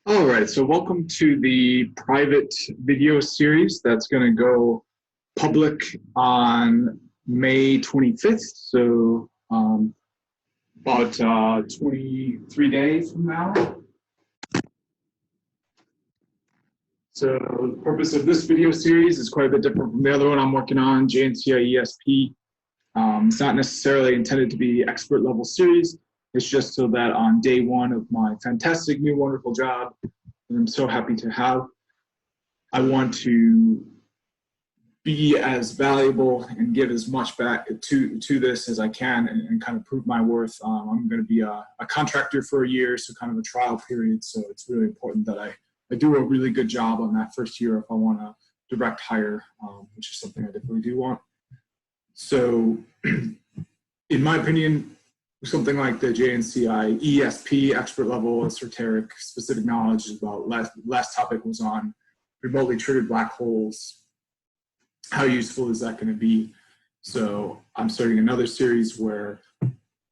All right, so welcome to the private video series that's going to go public on May 25th, so about 23 days from now. So the purpose of this video series is quite a bit different from the other one I'm working on, Gns3 ESP. It's not necessarily intended to be expert level series. It's just so that on day one of my fantastic new wonderful job that I'm so happy to have, I want to be as valuable and give as much back to this as I can and kind of prove my worth. I'm going to be a contractor for a year, so kind of a trial period. So it's really important that I do a really good job on that first year if I want to direct hire, which is something I definitely do want. So in my opinion, something like the Gns3 ESP, expert level, esoteric, specific knowledge is about, last topic was on remotely triggered black holes. How useful is that going to be? So I'm starting another series where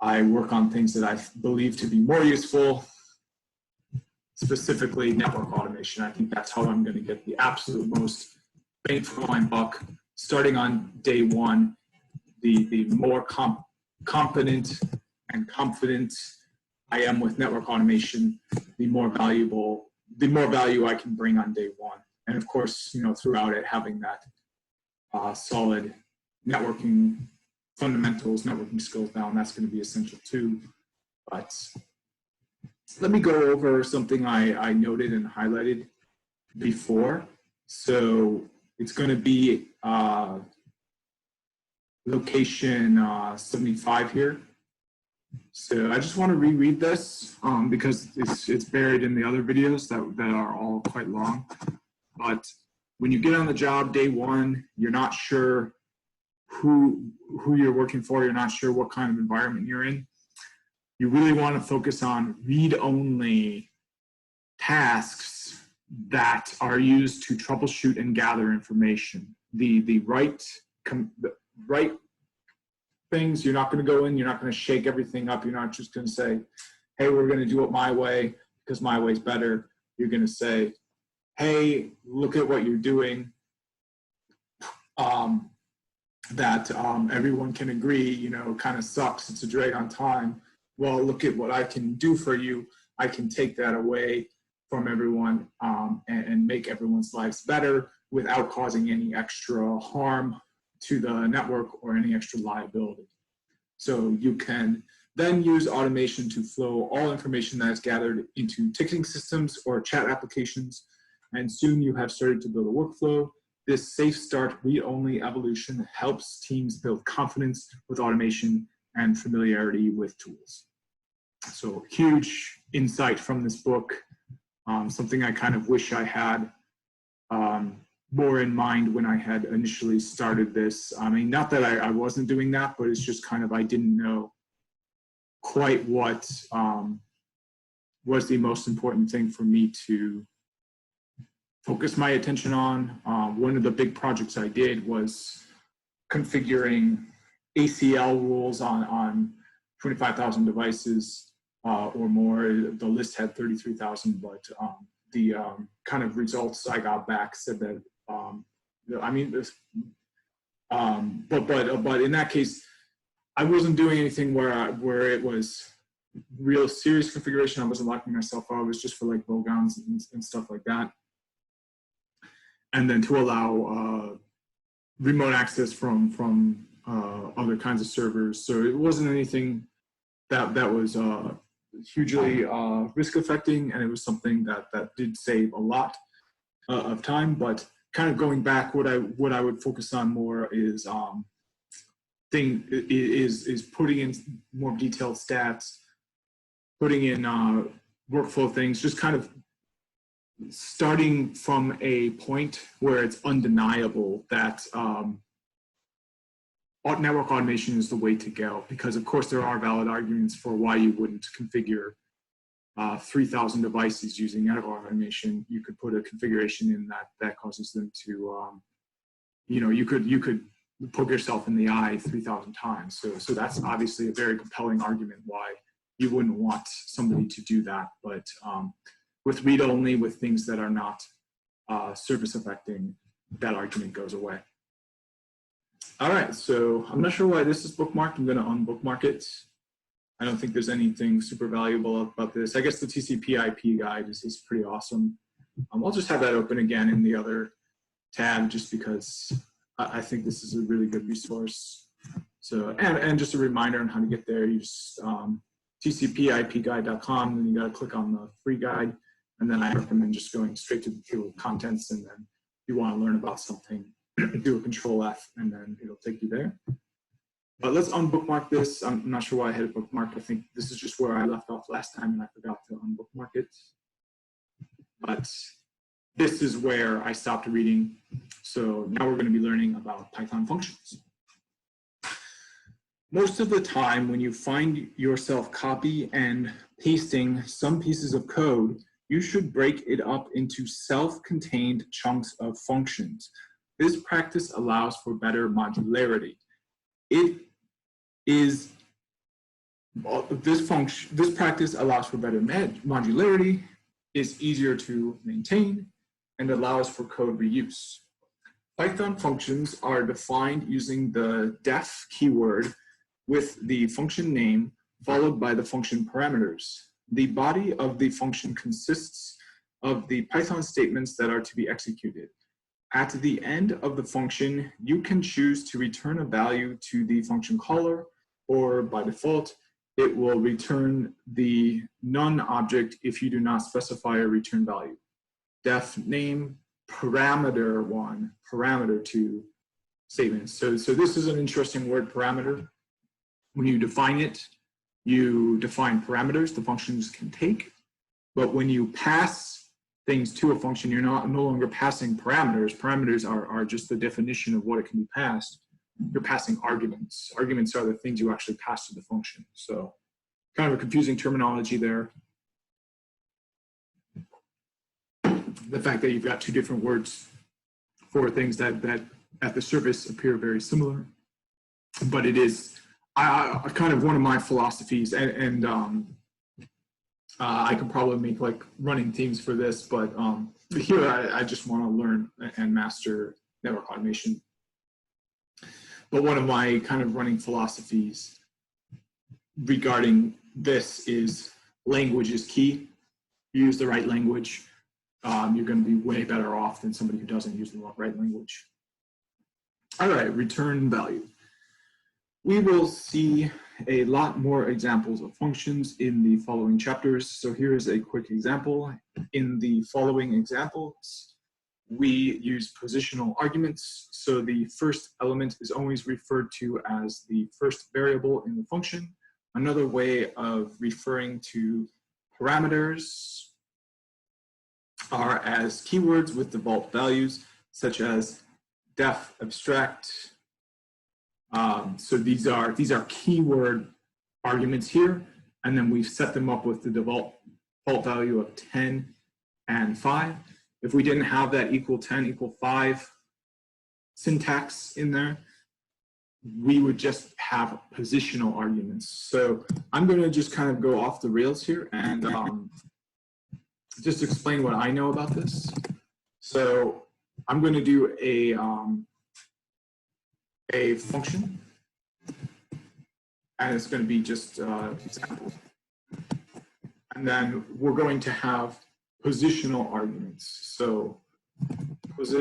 I work on things that I believe to be more useful, specifically network automation. I think that's how I'm going to get the absolute most bang for my buck. Starting on day one, the more competent and confident I am with network automation, the more value I can bring on day one. And of course, throughout it, having that solid networking fundamentals, networking skills down, that's going to be essential too. But let me go over something I noted and highlighted before. So it's going to be location 75 here. So I just want to reread this because it's buried in the other videos that are all quite long. But when you get on the job day one, you're not sure who you're working for, you're not sure what kind of environment you're in. You really want to focus on read-only tasks that are used to troubleshoot and gather information. The right things, you're not going to go in, you're not going to shake everything up, you're not just going to say, hey, we're going to do it my way because my way's better. You're going to say, hey, look at what you're doing, that everyone can agree, kind of sucks, it's a drag on time. Well, look at what I can do for you. I can take that away from everyone and make everyone's lives better without causing any extra harm to the network or any extra liability. So you can then use automation to flow all information that is gathered into ticketing systems or chat applications, and soon you have started to build a workflow. This safe start read-only evolution helps teams build confidence with automation and familiarity with tools. So huge insight from this book, something I kind of wish I had more in mind when I had initially started this. I mean, not that I wasn't doing that, but it's just kind of, I didn't know quite what was the most important thing for me to focus my attention on. One of the big projects I did was configuring ACL rules on 25,000 devices or more. The list had 33,000, but the kind of results I got back said that, but in that case, I wasn't doing anything where it was real serious configuration. I wasn't locking myself out. It was just for like bogans and stuff like that. And then to allow remote access from other kinds of servers. So it wasn't anything that was hugely risk affecting, and it was something that did save a lot of time. But kind of going back, what I would focus on more is putting in more detailed stats, putting in workflow things, just kind of starting from a point where it's undeniable that network automation is the way to go, because of course there are valid arguments for why you wouldn't configure 3,000 devices using network automation. You could put a configuration in that causes them to, you could poke yourself in the eye 3,000 times. So that's obviously a very compelling argument why you wouldn't want somebody to do that. But with read-only, with things that are not service affecting, that argument goes away. All right, so I'm not sure why this is bookmarked. I'm going to unbookmark it. I don't think there's anything super valuable about this. I guess the TCP IP guide is pretty awesome. I'll just have that open again in the other tab just because I think this is a really good resource. So, and just a reminder on how to get there. You just tcpipguide.com, then you got to click on the free guide, and then I recommend just going straight to the table of contents, and then if you want to learn about something, do a Control F, and then it'll take you there. But let's unbookmark this. I'm not sure why I had it bookmarked. I think this is just where I left off last time, and I forgot to unbookmark it. But this is where I stopped reading. So now we're going to be learning about Python functions. Most of the time, when you find yourself copy and pasting some pieces of code, you should break it up into self-contained chunks of functions. This practice allows for better modularity. This practice allows for better modularity, is easier to maintain, and allows for code reuse. Python functions are defined using the def keyword with the function name followed by the function parameters. The body of the function consists of the Python statements that are to be executed. At the end of the function, you can choose to return a value to the function caller, or by default, it will return the none object if you do not specify a return value. Def name parameter 1, parameter 2 statements. So this is an interesting word, parameter. When you define it, you define parameters the functions can take, but when you pass things to a function, you're no longer passing parameters. Parameters are just the definition of what it can be passed. You're passing arguments. Arguments are the things you actually pass to the function. So kind of a confusing terminology there. The fact that you've got two different words for things that at the surface appear very similar, but it is kind of one of my philosophies, and I could probably make like running themes for this, but here I just want to learn and master network automation. But one of my kind of running philosophies regarding this is language is key. You use the right language, you're going to be way better off than somebody who doesn't use the right language. All right, return value. We will see a lot more examples of functions in the following chapters. So here is a quick example. In the following examples, we use positional arguments. So the first element is always referred to as the first variable in the function. Another way of referring to parameters are as keywords with default values, such as def abstract. So these are keyword arguments here, and then we've set them up with the default value of 10 and 5. If we didn't have that equal 10, equal 5 syntax in there, we would just have positional arguments. So I'm going to just kind of go off the rails here and just explain what I know about this. So I'm going to do a function, and it's going to be just examples. And then we're going to have positional arguments. So pose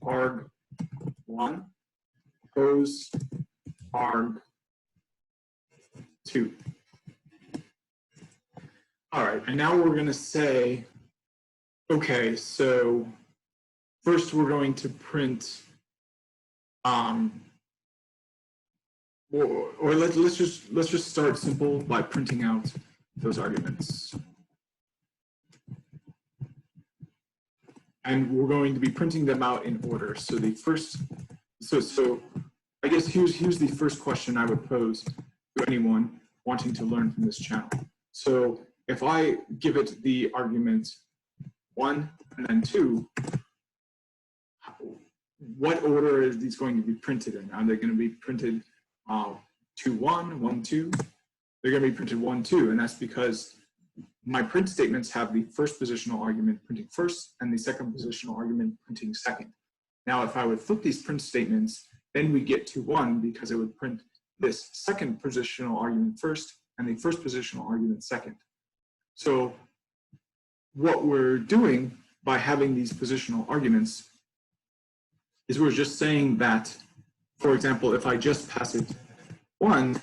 arg1, pose arg2. All right, and now we're going to say, okay, so first we're going to print, let's just start simple by printing out those arguments. And we're going to be printing them out in order. So the first, so I guess here's the first question I would pose to anyone wanting to learn from this channel. So if I give it the argument 1 and then 2, what order are these going to be printed in? Are they going to be printed 2, 1, 1, 2? They're going to be printed 1, 2, and that's because my print statements have the first positional argument printing first and the second positional argument printing second. Now, if I would flip these print statements, then we get to 1 because it would print this second positional argument first and the first positional argument second. So what we're doing by having these positional arguments is we're just saying that, for example, if I just pass it 1,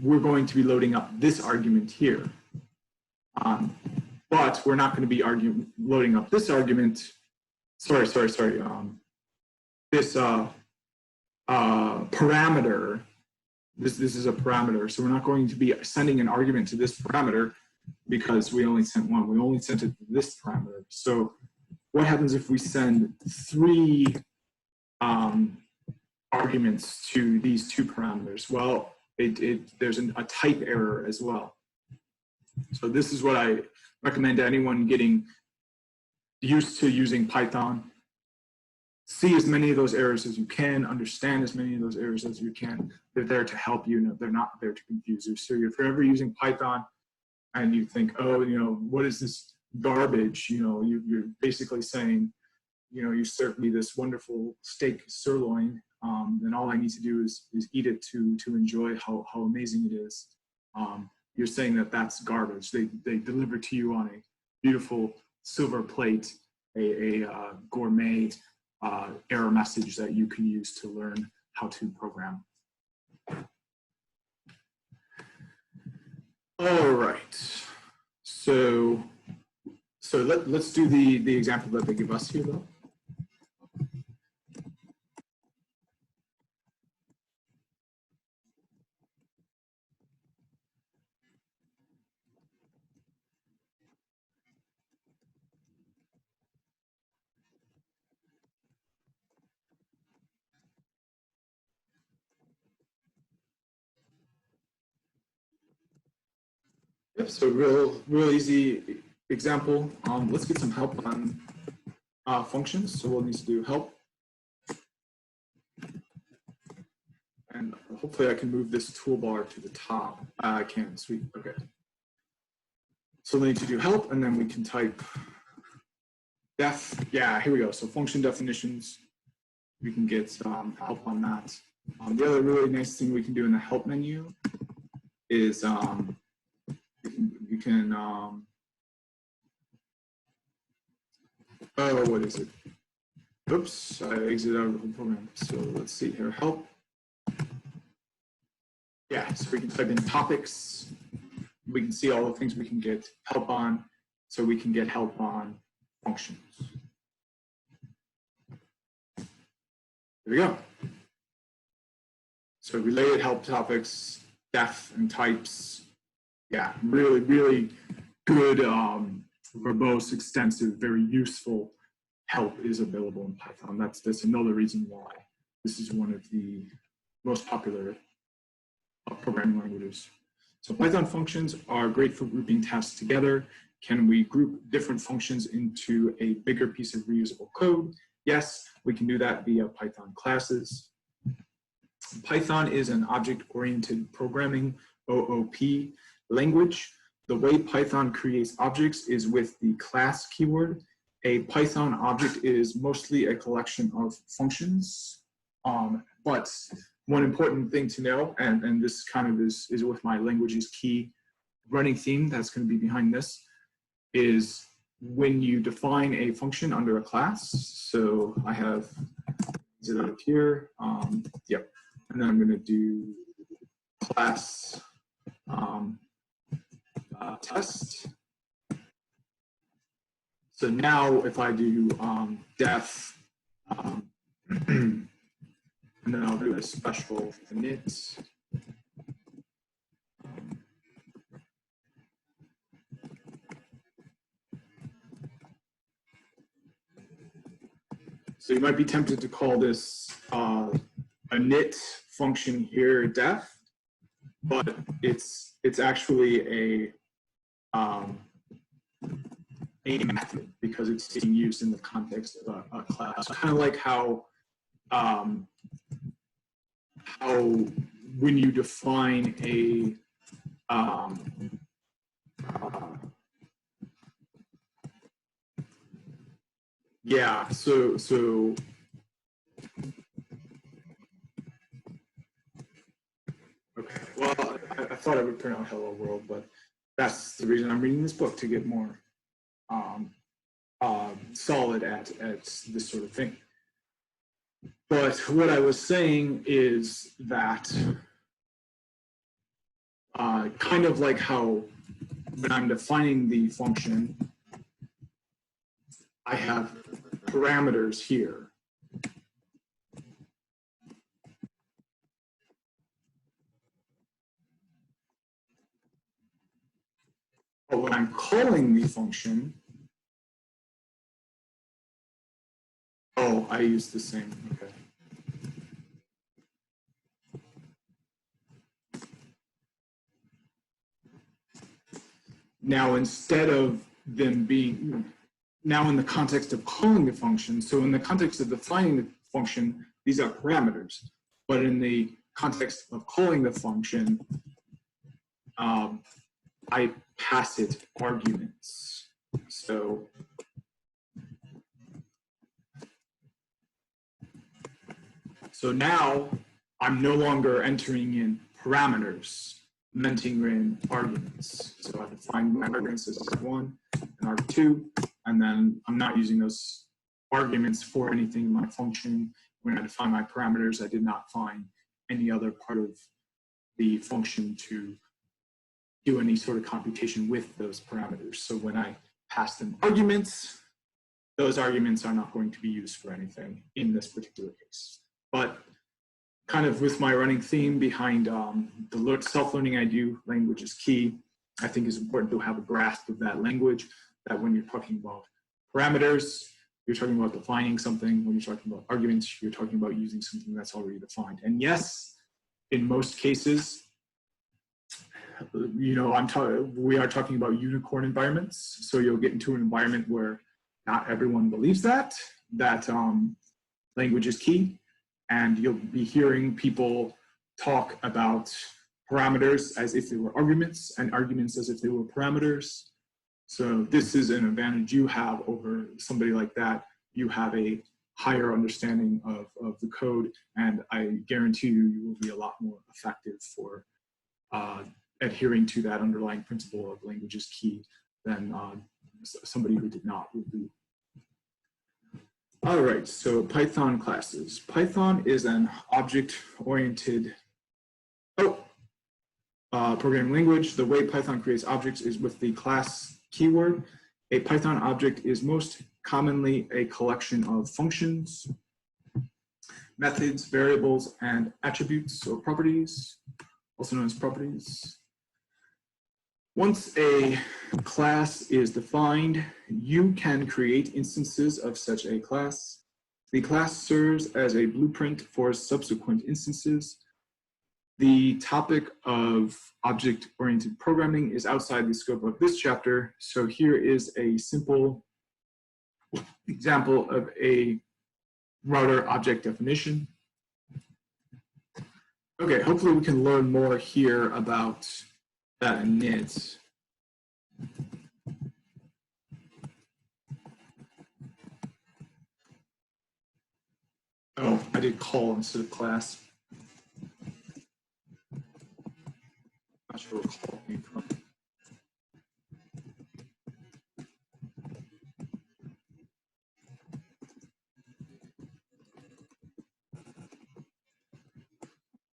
we're going to be loading up this argument here. But we're not going to be loading up this argument. This parameter. This is a parameter. So we're not going to be sending an argument to this parameter because we only sent 1. We only sent it to this parameter. So what happens if we send 3 arguments to these 2 parameters? Well, there's a type error as well. So this is what I recommend to anyone getting used to using Python. See as many of those errors as you can, understand as many of those errors as you can. They're there to help you, they're not there to confuse you. So if you're ever using Python and you think, oh, what is this garbage? You're basically saying, you served me this wonderful steak sirloin, and all I need to do is eat it to enjoy how amazing it is. You're saying that that's garbage. They deliver to you on a beautiful silver plate, a gourmet error message that you can use to learn how to program. All right. So let's do the example that they give us here, though. Yep, so real easy example. Let's get some help on functions. So we'll need to do help. And hopefully I can move this toolbar to the top. I can, sweet, okay. So we need to do help, and then we can type def. Yeah, here we go. So function definitions, we can get help on that. The other really nice thing we can do in the help menu is you can oh, what is it? Oops, I exited out of the whole program. So let's see here, help. Yeah, so we can type in topics. We can see all the things we can get help on. So we can get help on functions. There we go. So related help topics, def and types. Yeah, really good, verbose, extensive, very useful help is available in Python. That's another reason why this is one of the most popular programming languages. So Python functions are great for grouping tasks together. Can we group different functions into a bigger piece of reusable code? Yes, we can do that via Python classes. Python is an object-oriented programming, OOP, language. The way Python creates objects is with the class keyword. A Python object is mostly a collection of functions, but one important thing to know, and this kind of is with my language's key running theme that's going to be behind this, is when you define a function under a class. So I have it up here. Yep, and then I'm going to do class test. So now if I do def, and then I'll do a special init. So you might be tempted to call this a init function here def, but it's actually a method because it's being used in the context of a class. Kind of like how when you define a Yeah, so okay. Well, I thought it would turn out hello world, but that's the reason I'm reading this book, to get more solid at this sort of thing. But what I was saying is that kind of like how when I'm defining the function, I have parameters here. But when I'm calling the function, oh, I use the same, okay. Now, instead of them being, now in the context of calling the function, so in the context of defining the function, these are parameters. But in the context of calling the function, I pass it arguments. So now I'm no longer entering in parameters, I'm entering in arguments. So I define my arguments as arg1 and arg2, and then I'm not using those arguments for anything in my function. When I define my parameters, I did not find any other part of the function to do any sort of computation with those parameters. So when I pass them arguments, those arguments are not going to be used for anything in this particular case. But kind of with my running theme behind the self-learning I do, language is key. I think it's important to have a grasp of that language, that when you're talking about parameters, you're talking about defining something. When you're talking about arguments, you're talking about using something that's already defined. And yes, in most cases, you know, we are talking about unicorn environments. So you'll get into an environment where not everyone believes that language is key. And you'll be hearing people talk about parameters as if they were arguments, and arguments as if they were parameters. So this is an advantage you have over somebody like that. You have a higher understanding of the code, and I guarantee you will be a lot more effective for adhering to that underlying principle of language is key than somebody who did not would be. All right, so Python classes. Python is an object-oriented programming language. The way Python creates objects is with the class keyword. A Python object is most commonly a collection of functions, methods, variables, and attributes or properties, also known as properties. Once a class is defined, you can create instances of such a class. The class serves as a blueprint for subsequent instances. The topic of object-oriented programming is outside the scope of this chapter, so here is a simple example of a router object definition. Okay, hopefully we can learn more here about that init. Oh, I did call instead of class. Not sure where call came from.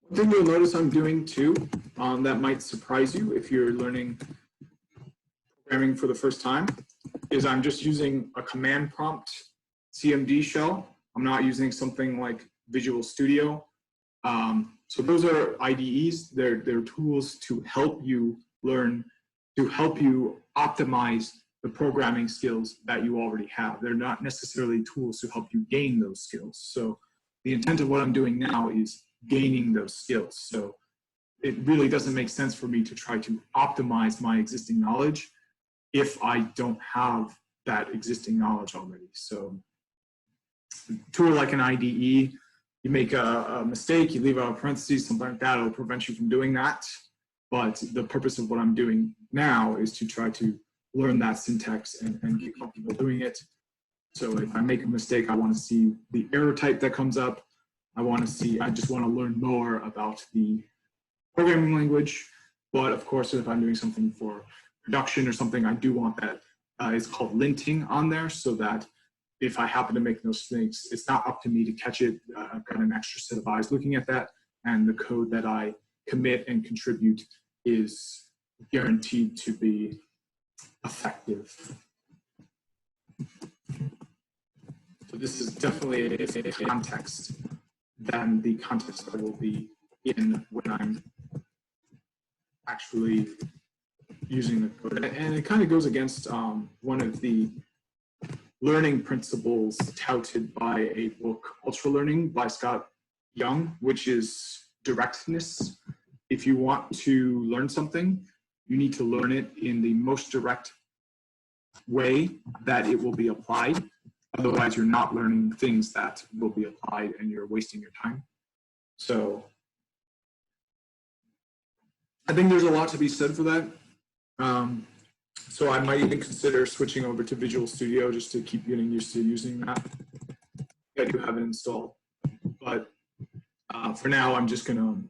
One thing you'll notice I'm doing too, that might surprise you if you're learning programming for the first time, is I'm just using a command prompt CMD shell. I'm not using something like Visual Studio. So those are IDEs. They're tools to help you learn, to help you optimize the programming skills that you already have. They're not necessarily tools to help you gain those skills. So the intent of what I'm doing now is gaining those skills. So it really doesn't make sense for me to try to optimize my existing knowledge if I don't have that existing knowledge already. So a tool like an IDE, you make a mistake, you leave out a parentheses, something like that, it'll prevent you from doing that. But the purpose of what I'm doing now is to try to learn that syntax and get comfortable doing it. So if I make a mistake, I want to see the error type that comes up. I just want to learn more about the programming language. But of course, if I'm doing something for production or something, I do want that, it's called linting on there, so that if I happen to make those things, it's not up to me to catch it. I've got an extra set of eyes looking at that, and the code that I commit and contribute is guaranteed to be effective. So this is definitely a context than the context I will be in when I'm actually using the code. And it kind of goes against one of the learning principles touted by a book, Ultra Learning by Scott Young, which is directness. If you want to learn something, you need to learn it in the most direct way that it will be applied. Otherwise, you're not learning things that will be applied and you're wasting your time. So I think there's a lot to be said for that. So I might even consider switching over to Visual Studio just to keep getting used to using that. I do have it installed. But for now, I'm just going to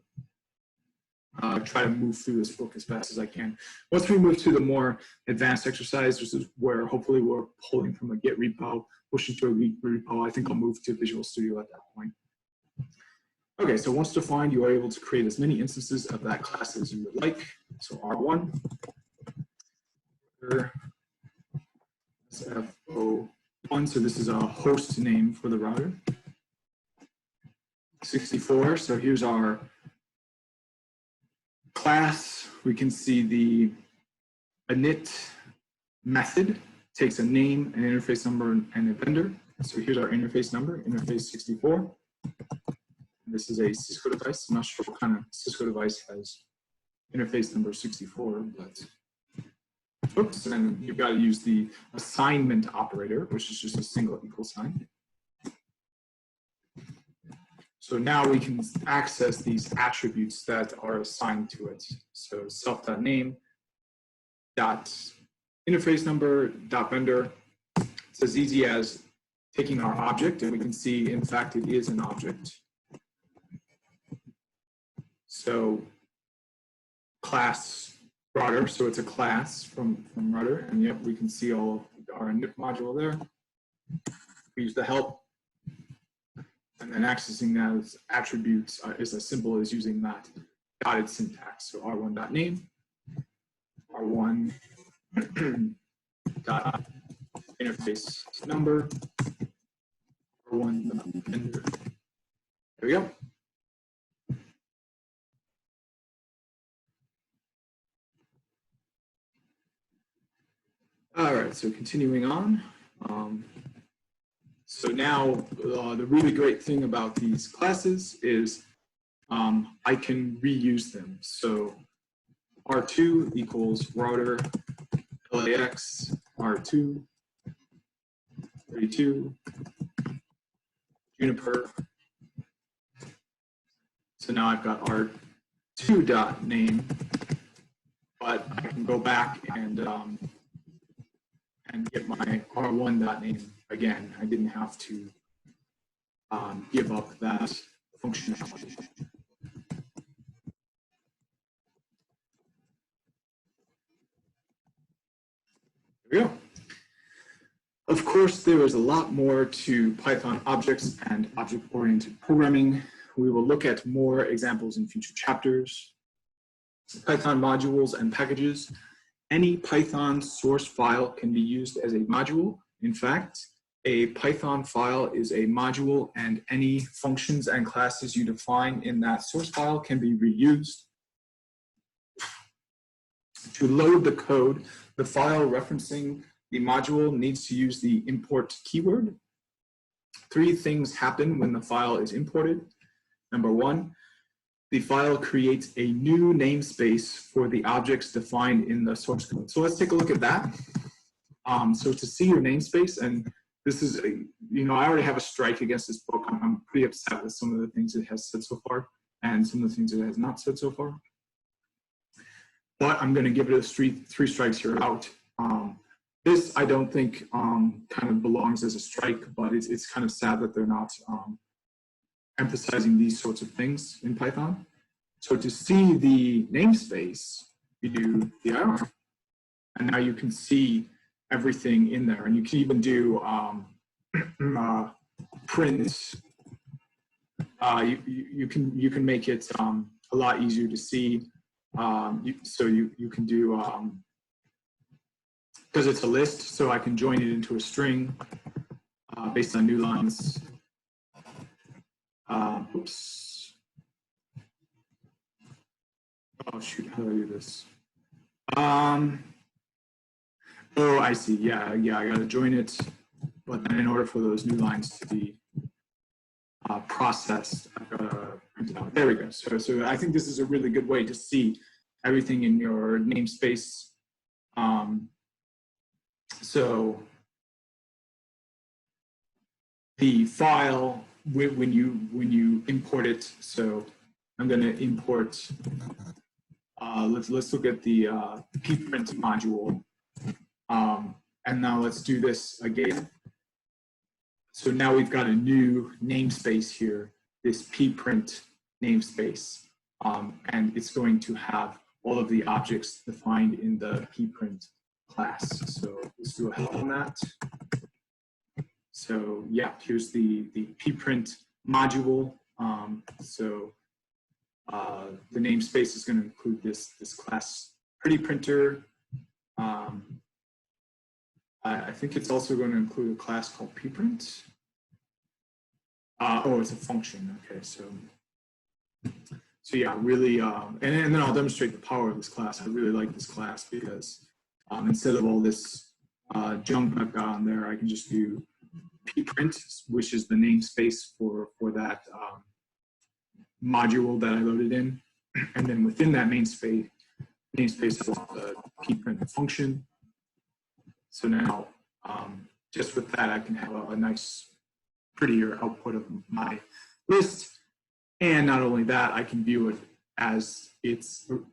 try to move through this book as fast as I can. Once we move to the more advanced exercise, this is where hopefully we're pulling from a Git repo, pushing to a Git repo. I think I'll move to Visual Studio at that point. Okay, so once defined, you are able to create as many instances of that class as you would like. So R1, SFO1, so this is a host name for the router. 64, so here's our class. We can see the init method takes a name, an interface number, and a vendor. So here's our interface number, interface 64. This is a Cisco device. I'm not sure what kind of Cisco device has interface number 64, but oops, and then you've got to use the assignment operator, which is just a single equal sign. So now we can access these attributes that are assigned to it. So self.name, .interface number, .vendor. It's as easy as taking our object, and we can see, in fact, it is an object. So class router, so it's a class from router, and yep, we can see all of our init module there. We use the help, and then accessing those attributes is as simple as using that dotted syntax. So r1.name, r1 dot interface number, r1 vendor. There we go. All right, so continuing on. So now the really great thing about these classes is I can reuse them. So R2 equals router LAX R2 32 Juniper. So now I've got R2.name, but I can go back and get my R1.name again. I didn't have to give up that functionality. There we go. Of course, there is a lot more to Python objects and object-oriented programming. We will look at more examples in future chapters. Python modules and packages. Any Python source file can be used as a module. In fact, a Python file is a module, and any functions and classes you define in that source file can be reused. To load the code, the file referencing the module needs to use the import keyword. 3 things happen when the file is imported. Number 1, the file creates a new namespace for the objects defined in the source code. So let's take a look at that. So to see your namespace, and this is, I already have a strike against this book. I'm pretty upset with some of the things it has said so far and some of the things it has not said so far. but I'm going to give it a three strikes here out. This I don't think kind of belongs as a strike, but it's kind of sad that they're not emphasizing these sorts of things in Python. So to see the namespace, you do dir, and now you can see everything in there, and you can even do print. You can make it a lot easier to see. So you can do because it's a list, so I can join it into a string based on new lines. Oops. Oh shoot, how do I do this? Oh, I see. Yeah, I gotta join it, but then in order for those new lines to be processed, I've gotta print it out. There we go. So I think this is a really good way to see everything in your namespace. So the file when you import it. So I'm going to import. Let's look at the pprint module, and now let's do this again. So now we've got a new namespace here, this pprint namespace, and it's going to have all of the objects defined in the pprint class. So let's do a help on that. So yeah, here's the pprint module. The namespace is going to include this class pretty printer. I think it's also going to include a class called pprint. Oh, it's a function. Okay, so yeah, really, and then I'll demonstrate the power of this class. I really like this class because instead of all this junk I've got on there, I can just do pprint, which is the namespace for that module that I loaded in, and then within that namespace is the pprint function. So now, just with that, I can have a nice, prettier output of my list. And not only that, I can view it as it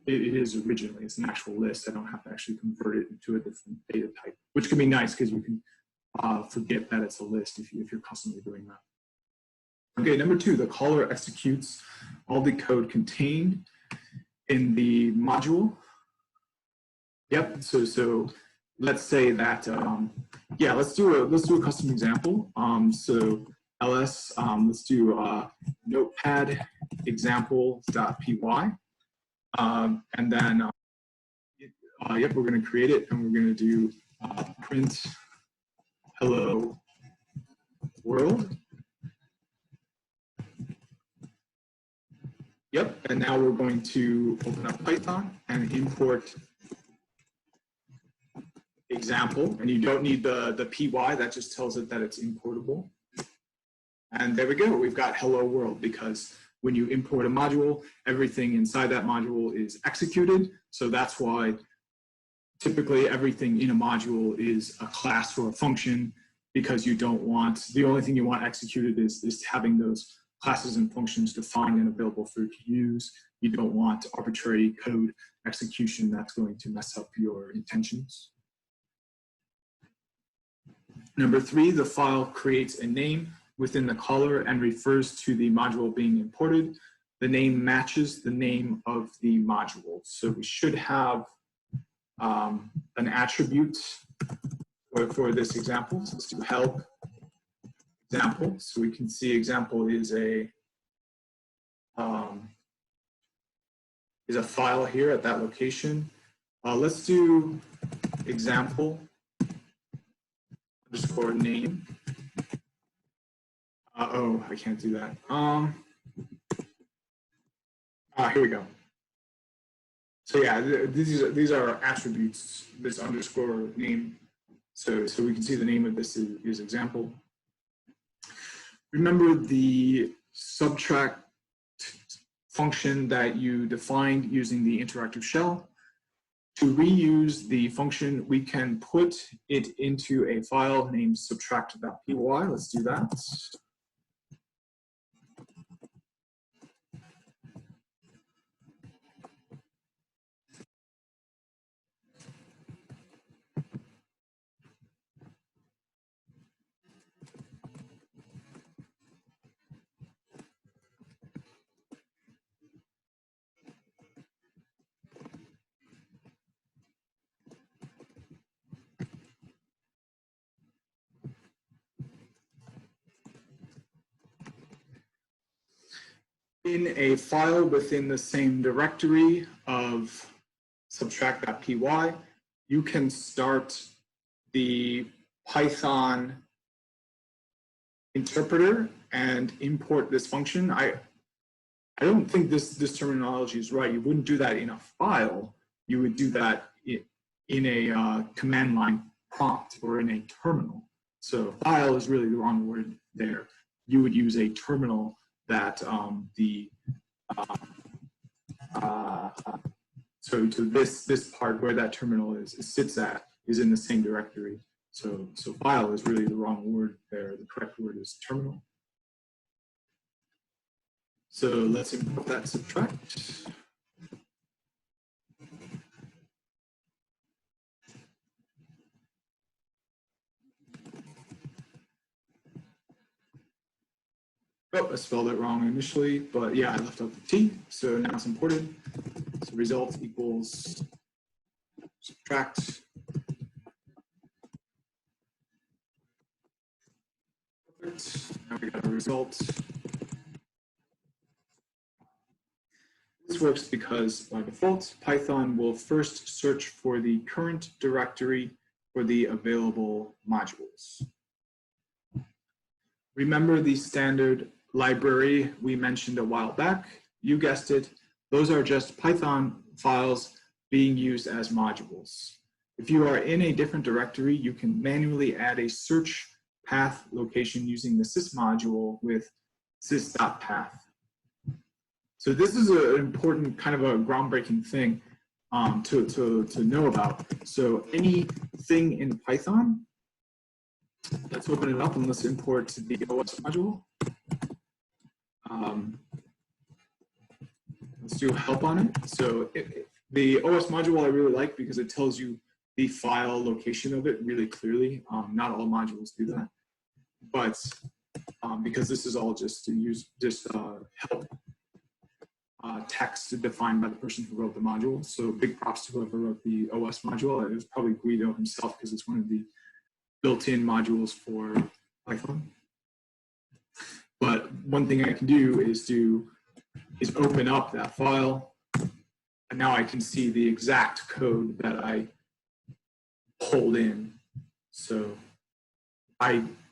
is originally. It's an actual list. I don't have to actually convert it into a different data type, which can be nice because you can forget that it's a list if you're constantly doing that. Okay, number 2, the caller executes all the code contained in the module. Yep. So let's say that yeah, let's do a custom example. So ls, let's do notepad example.py, and then yep, we're going to create it, and we're going to do print hello world. Yep, and now we're going to open up Python and import example, and you don't need the py, that just tells it that it's importable. And there we go, we've got hello world, because when you import a module, everything inside that module is executed. So that's why typically everything in a module is a class or a function, because you don't want, the only thing you want executed is having those classes and functions defined and available for you to use. You don't want arbitrary code execution that's going to mess up your intentions. Number 3, the file creates a name within the caller and refers to the module being imported. The name matches the name of the module. So we should have an attribute for this example. So let's do help example. So we can see example is a file here at that location. Let's do example underscore name. Oh, I can't do that. Here we go. So yeah, these are attributes, this underscore name. So we can see the name of this is example. Remember the subtract function that you defined using the interactive shell. To reuse the function, we can put it into a file named subtract.py. Let's do that. in a file within the same directory of subtract.py, you can start the Python interpreter and import this function. I don't think this terminology is right. You wouldn't do that in a file. You would do that in a command line prompt or in a terminal. So file is really the wrong word there. You would use a terminal that so this part where that terminal sits at is in the same directory. So file is really the wrong word there. The correct word is terminal. So let's import that subtract. Oh, I spelled it wrong initially, but yeah, I left out the T, so now it's imported. So result equals subtract. Perfect. Now we got a result. This works because by default, Python will first search for the current directory for the available modules. Remember the standard library we mentioned a while back? You guessed it. Those are just Python files being used as modules. If you are in a different directory, you can manually add a search path location using the sys module with sys.path. So this is an important kind of a groundbreaking thing to know about. So anything in Python, let's open it up and let's import the OS module. Let's do help on it. So the OS module I really like because it tells you the file location of it really clearly. Not all modules do that, but because this is all just to use help text defined by the person who wrote the module. So big props to whoever wrote the OS module. It was probably Guido himself because it's one of the built-in modules for Python. But one thing I can do is open up that file, and now I can see the exact code that I pulled in. So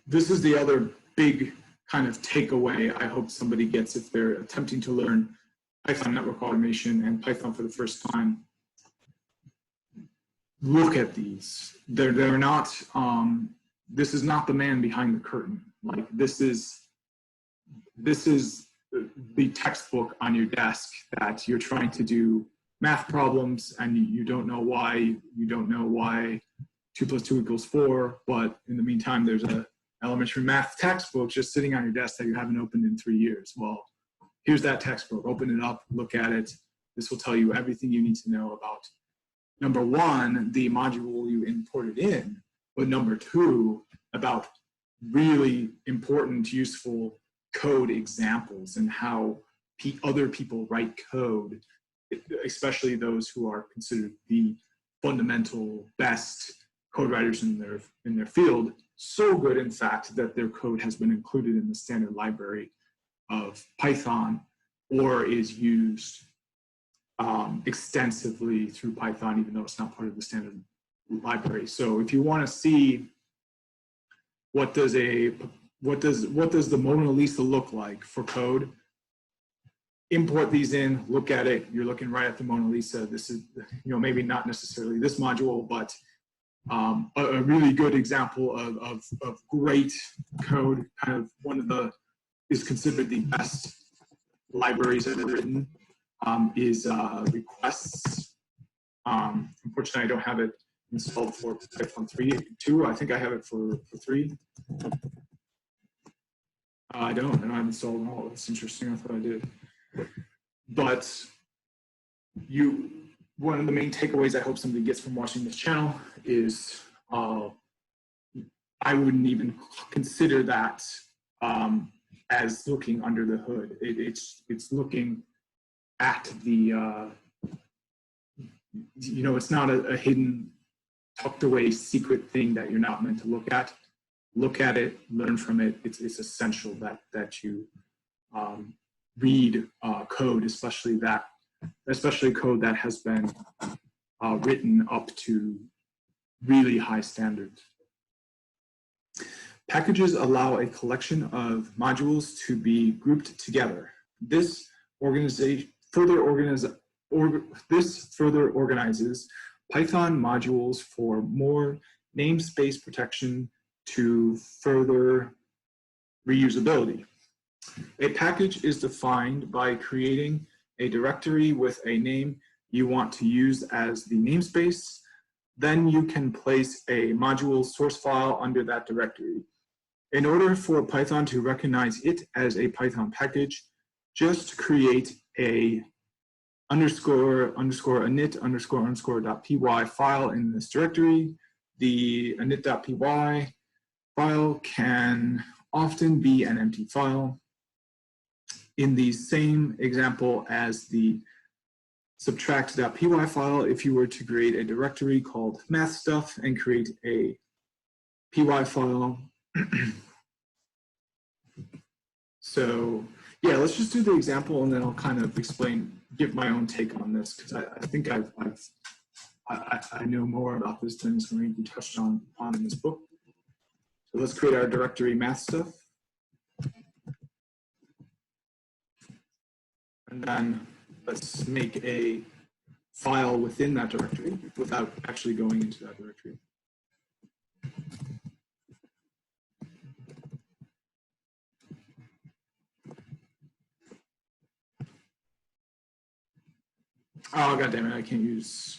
this is the other big kind of takeaway I hope somebody gets if they're attempting to learn Python network automation and Python for the first time. Look at these. They're not. This is not the man behind the curtain. Like this is the textbook on your desk that you're trying to do math problems and you don't know why 2 + 2 = 4, but in the meantime there's a elementary math textbook just sitting on your desk that you haven't opened in 3 years. Well, here's that textbook. Open it up, look at it. This will tell you everything you need to know about, number one, the module you imported in, but number two, about really important, useful code examples and how other people write code, especially those who are considered the fundamental best code writers in their field. So good, in fact, that their code has been included in the standard library of Python or is used extensively through Python, even though it's not part of the standard library. So if you want to see what does the Mona Lisa look like for code, import these in, look at it. You're looking right at the Mona Lisa. This is, maybe not necessarily this module, but a really good example of great code. Kind of one of the is considered the best libraries ever written. Is requests. Unfortunately, I don't have it installed for Python 3.2. I think I have it for 3. I don't have installed at all. It's interesting. I thought I did. But one of the main takeaways I hope somebody gets from watching this channel is I wouldn't even consider that as looking under the hood. It's looking at the, it's not a hidden, tucked away secret thing that you're not meant to look at. Look at it, learn from it. It's essential that you read code, especially code that has been written up to really high standards. Packages allow a collection of modules to be grouped together. This further organizes Python modules for more namespace protection to further reusability. A package is defined by creating a directory with a name you want to use as the namespace. Then you can place a module source file under that directory. In order for Python to recognize it as a Python package, just create a _init__.py file in this directory. The init.py file can often be an empty file. In the same example as the subtract.py file, if you were to create a directory called math stuff and create a py file. So yeah, let's just do the example and then I'll kind of give my own take on this, because I think I know more about this than is going to be touched on in this book. So let's create our directory math stuff. And then let's make a file within that directory without actually going into that directory. Oh, God damn it, I can't use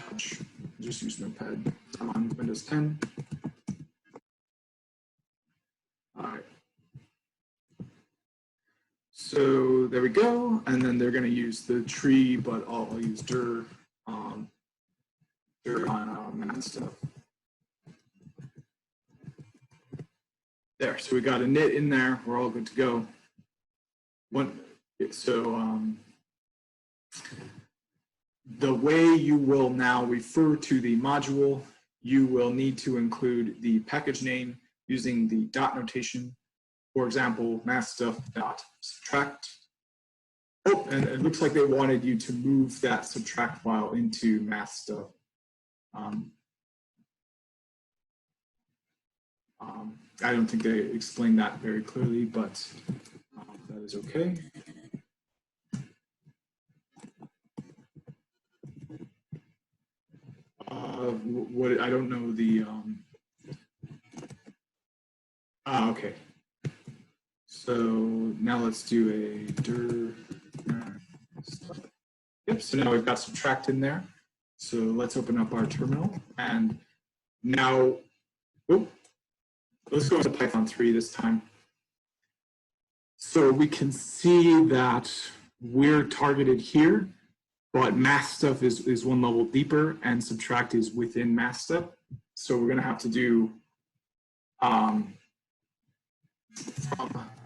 touch. Just use Notepad. I'm on Windows 10. All right. So there we go. And then they're going to use the tree, but I'll use dir on math stuff. There, so we got a init in there. We're all good to go. The way you will now refer to the module, you will need to include the package name using the dot notation. For example, mathstuff.subtract. Oh, and it looks like they wanted you to move that subtract file into mathstuff. I don't think they explained that very clearly, but that is okay. I don't know the, okay. So now let's do a dir. Yep, so now we've got subtract in there. So let's open up our terminal and now, let's go to Python 3 this time. So we can see that we're targeted here, but math stuff is one level deeper and subtract is within math stuff. So we're gonna have to do from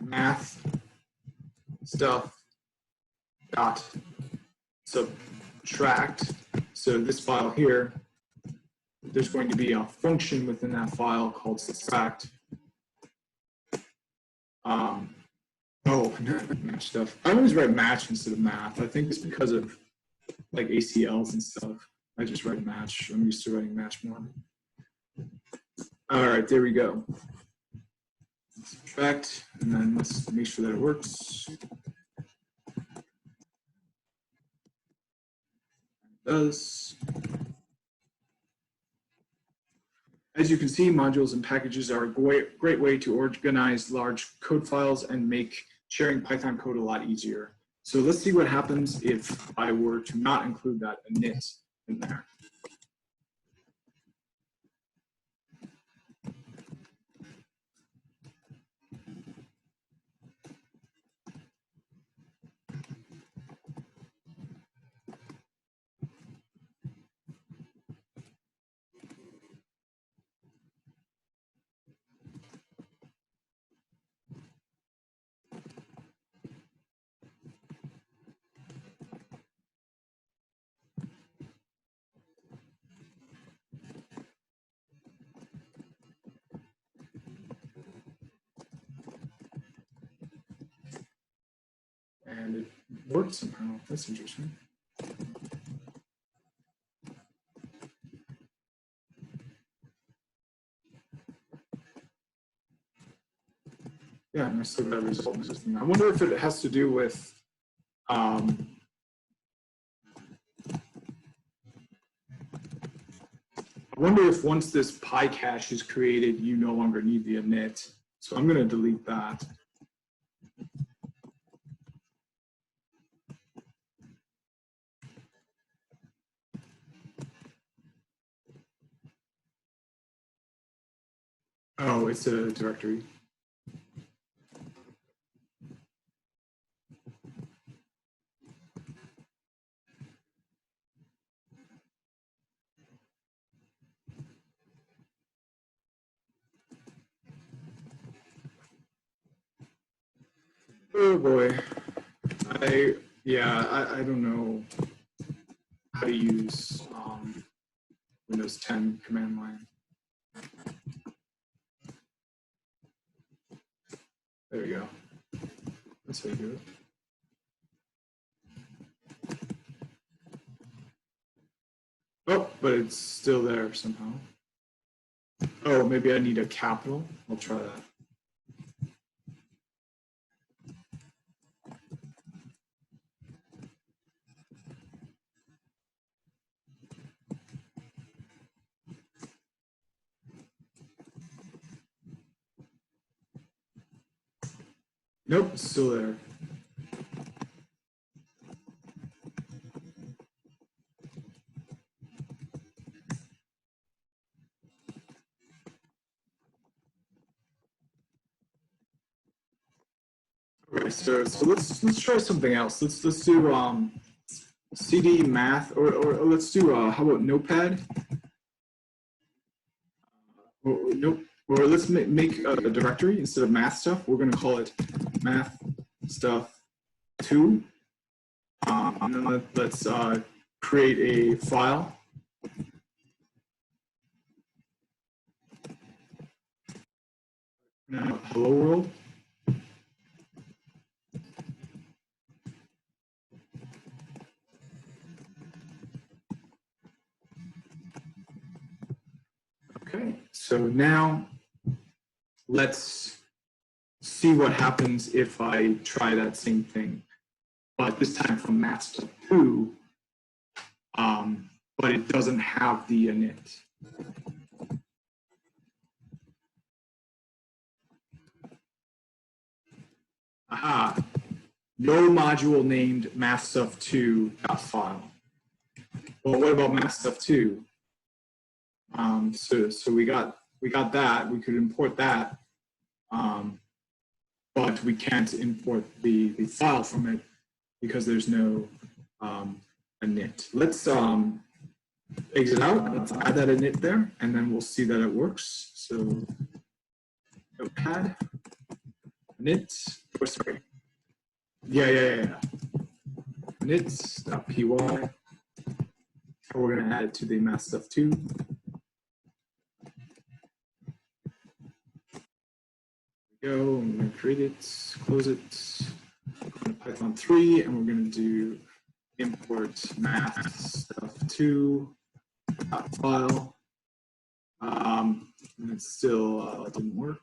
math stuff dot subtract. So this file here, there's going to be a function within that file called subtract. Match stuff. I always write match instead of math. I think it's because of like ACLs and stuff. I just write match. I'm used to writing match more. All right, there we go. Subtract, and then let's make sure that it works. It does. As you can see, modules and packages are a great way to organize large code files and make sharing Python code a lot easier. So let's see what happens if I were to not include that init in there. worked somehow. That's interesting. Yeah, and I still got a result in the system. I wonder if it has to do with I wonder if once this pi cache is created, you no longer need the init. So I'm going to delete that. Oh, it's a directory. Oh boy. I don't know how to use Windows 10 command line. There we go. That's how you do it. Oh, but it's still there somehow. Oh, maybe I need a capital. I'll try that. Nope, it's still there. Okay, so let's try something else. Let's do CD math or let's do how about Notepad? Nope. Or let's make a directory instead of math stuff. We're going to call it math stuff 2. And then let's create a file. Now, hello world. Okay, so now let's see what happens if I try that same thing, but this time from math stuff 2, but it doesn't have the init. Aha, no module named mathstuff2.file. Well, what about mathstuff2? So we got that. We could import that, but we can't import the file from it because there's no init. Let's exit out. Let's add that init there, and then we'll see that it works. So Notepad init. Oh, sorry. Yeah. Init.py. We're going to add it to the math stuff 2. Go, I'm going to create it, close it, go to Python 3, and we're going to do import math stuff 2 file. And it still didn't work.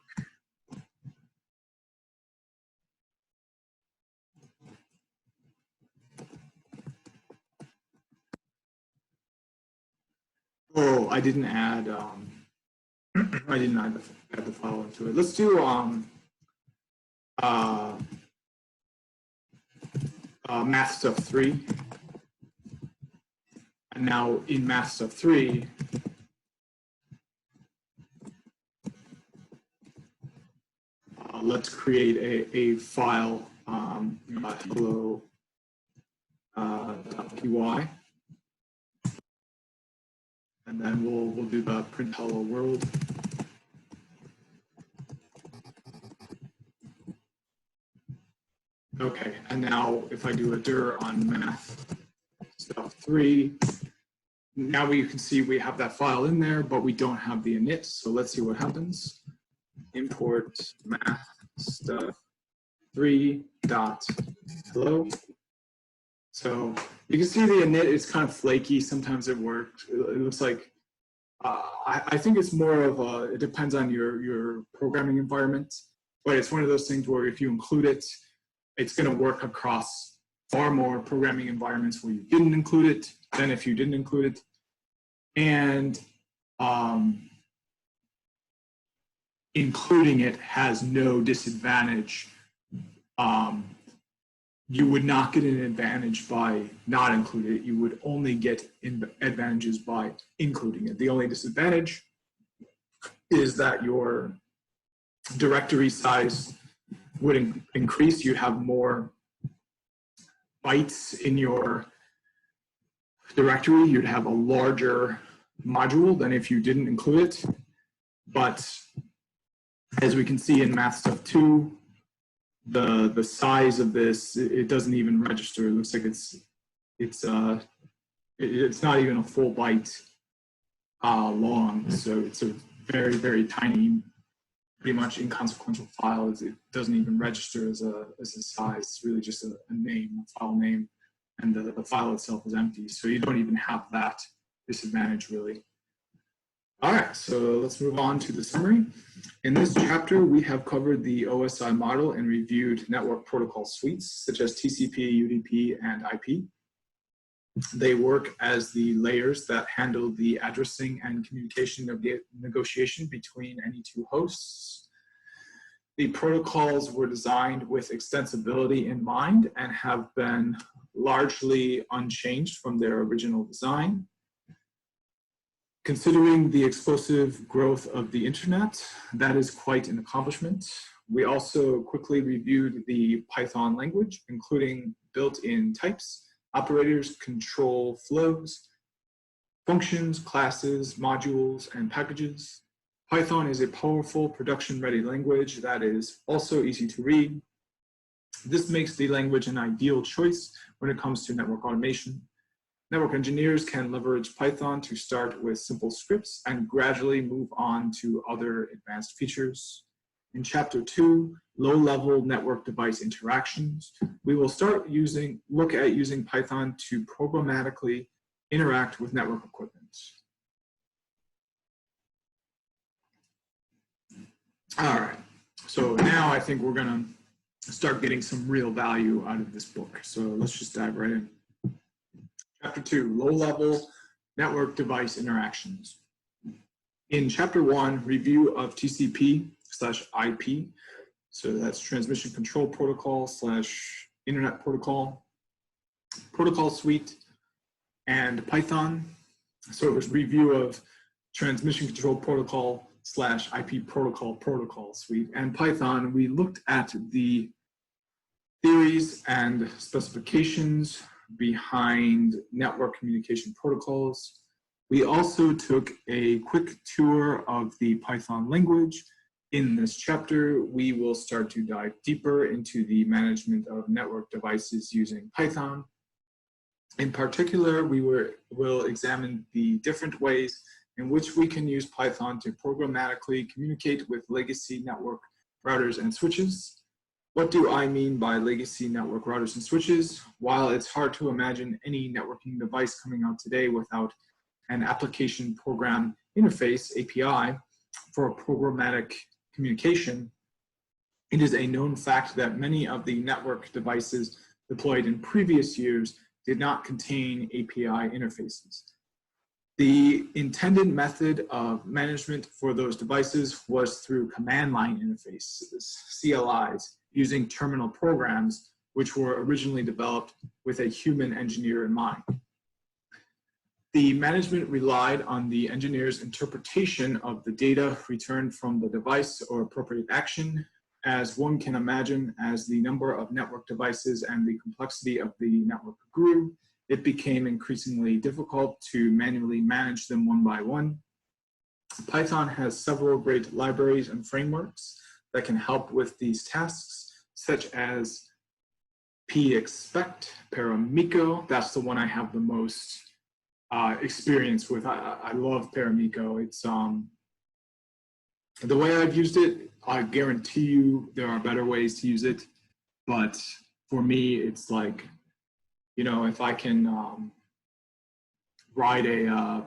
Oh, I didn't add I didn't add the file into it. Let's do math stuff 3. And now in math stuff 3, let's create a file hello .py. And then we'll do the print hello world. Okay, and now if I do a dir on math stuff 3, now you can see we have that file in there, but we don't have the init. So let's see what happens. Import math stuff 3.hello. So you can see the init is kind of flaky. Sometimes it worked. It looks like, I think it's more of a, it depends on your programming environment, but it's one of those things where if you include it, it's going to work across far more programming environments where you didn't include it than if you didn't include it. And including it has no disadvantage. You would not get an advantage by not including it. You would only get advantages by including it. The only disadvantage is that your directory size would increase. You have more bytes in your directory. You'd have a larger module than if you didn't include it. But as we can see in Math Stuff 2, the size of this, it doesn't even register. It looks like it's not even a full byte long. So it's a very, very tiny, pretty much inconsequential file. It doesn't even register as a size. It's really just a name, a file name, and the file itself is empty. So you don't even have that disadvantage really. All right, so let's move on to the summary. In this chapter, we have covered the OSI model and reviewed network protocol suites such as TCP, UDP, and IP. They work as the layers that handle the addressing and communication negotiation between any two hosts. The protocols were designed with extensibility in mind and have been largely unchanged from their original design. Considering the explosive growth of the internet, that is quite an accomplishment. We also quickly reviewed the Python language, including built-in types, operators, control flows, functions, classes, modules, and packages. Python is a powerful production-ready language that is also easy to read. This makes the language an ideal choice when it comes to network automation. Network engineers can leverage Python to start with simple scripts and gradually move on to other advanced features. In Chapter 2, low-level network device interactions, we will look at using Python to programmatically interact with network equipment. All right, so now I think we're gonna start getting some real value out of this book. So let's just dive right in. Chapter 2, low-level network device interactions. In Chapter 1, review of TCP/IP, so that's Transmission Control Protocol / Internet Protocol, Protocol Suite, and Python. So it was review of Transmission Control Protocol / IP Protocol Suite, and Python. We looked at the theories and specifications behind network communication protocols. We also took a quick tour of the Python language. In this chapter, we will start to dive deeper into the management of network devices using Python. In particular, we will examine the different ways in which we can use Python to programmatically communicate with legacy network routers and switches. What do I mean by legacy network routers and switches? While it's hard to imagine any networking device coming out today without an application program interface, API, for programmatic communication, it is a known fact that many of the network devices deployed in previous years did not contain API interfaces. The intended method of management for those devices was through command line interfaces, CLIs, using terminal programs, which were originally developed with a human engineer in mind. The management relied on the engineer's interpretation of the data returned from the device or appropriate action. As one can imagine, as the number of network devices and the complexity of the network grew, it became increasingly difficult to manually manage them one by one. Python has several great libraries and frameworks that can help with these tasks, such as pexpect, Paramico. That's the one I have the most experience with. I love Paramico. It's the way I've used it, I guarantee you there are better ways to use it, but for me, it's like You know, if I can ride a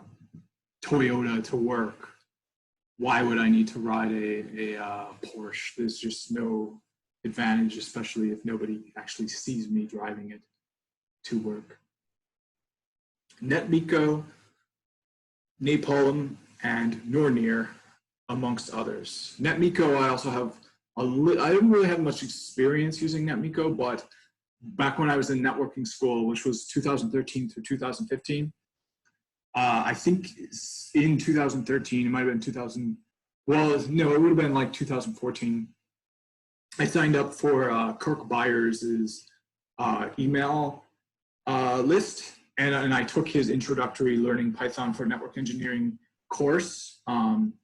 Toyota to work, why would I need to ride a Porsche? There's just no advantage, especially if nobody actually sees me driving it to work. NetMiko, Napalm, and Nornir, amongst others. NetMiko, I also have I didn't really have much experience using NetMiko, but back when I was in networking school, which was 2013 through 2015, I think in 2013, it might have been 2000, well, no, it would have been like 2014. I signed up for Kirk Byers' email list, and I took his introductory Learning Python for Network Engineering course.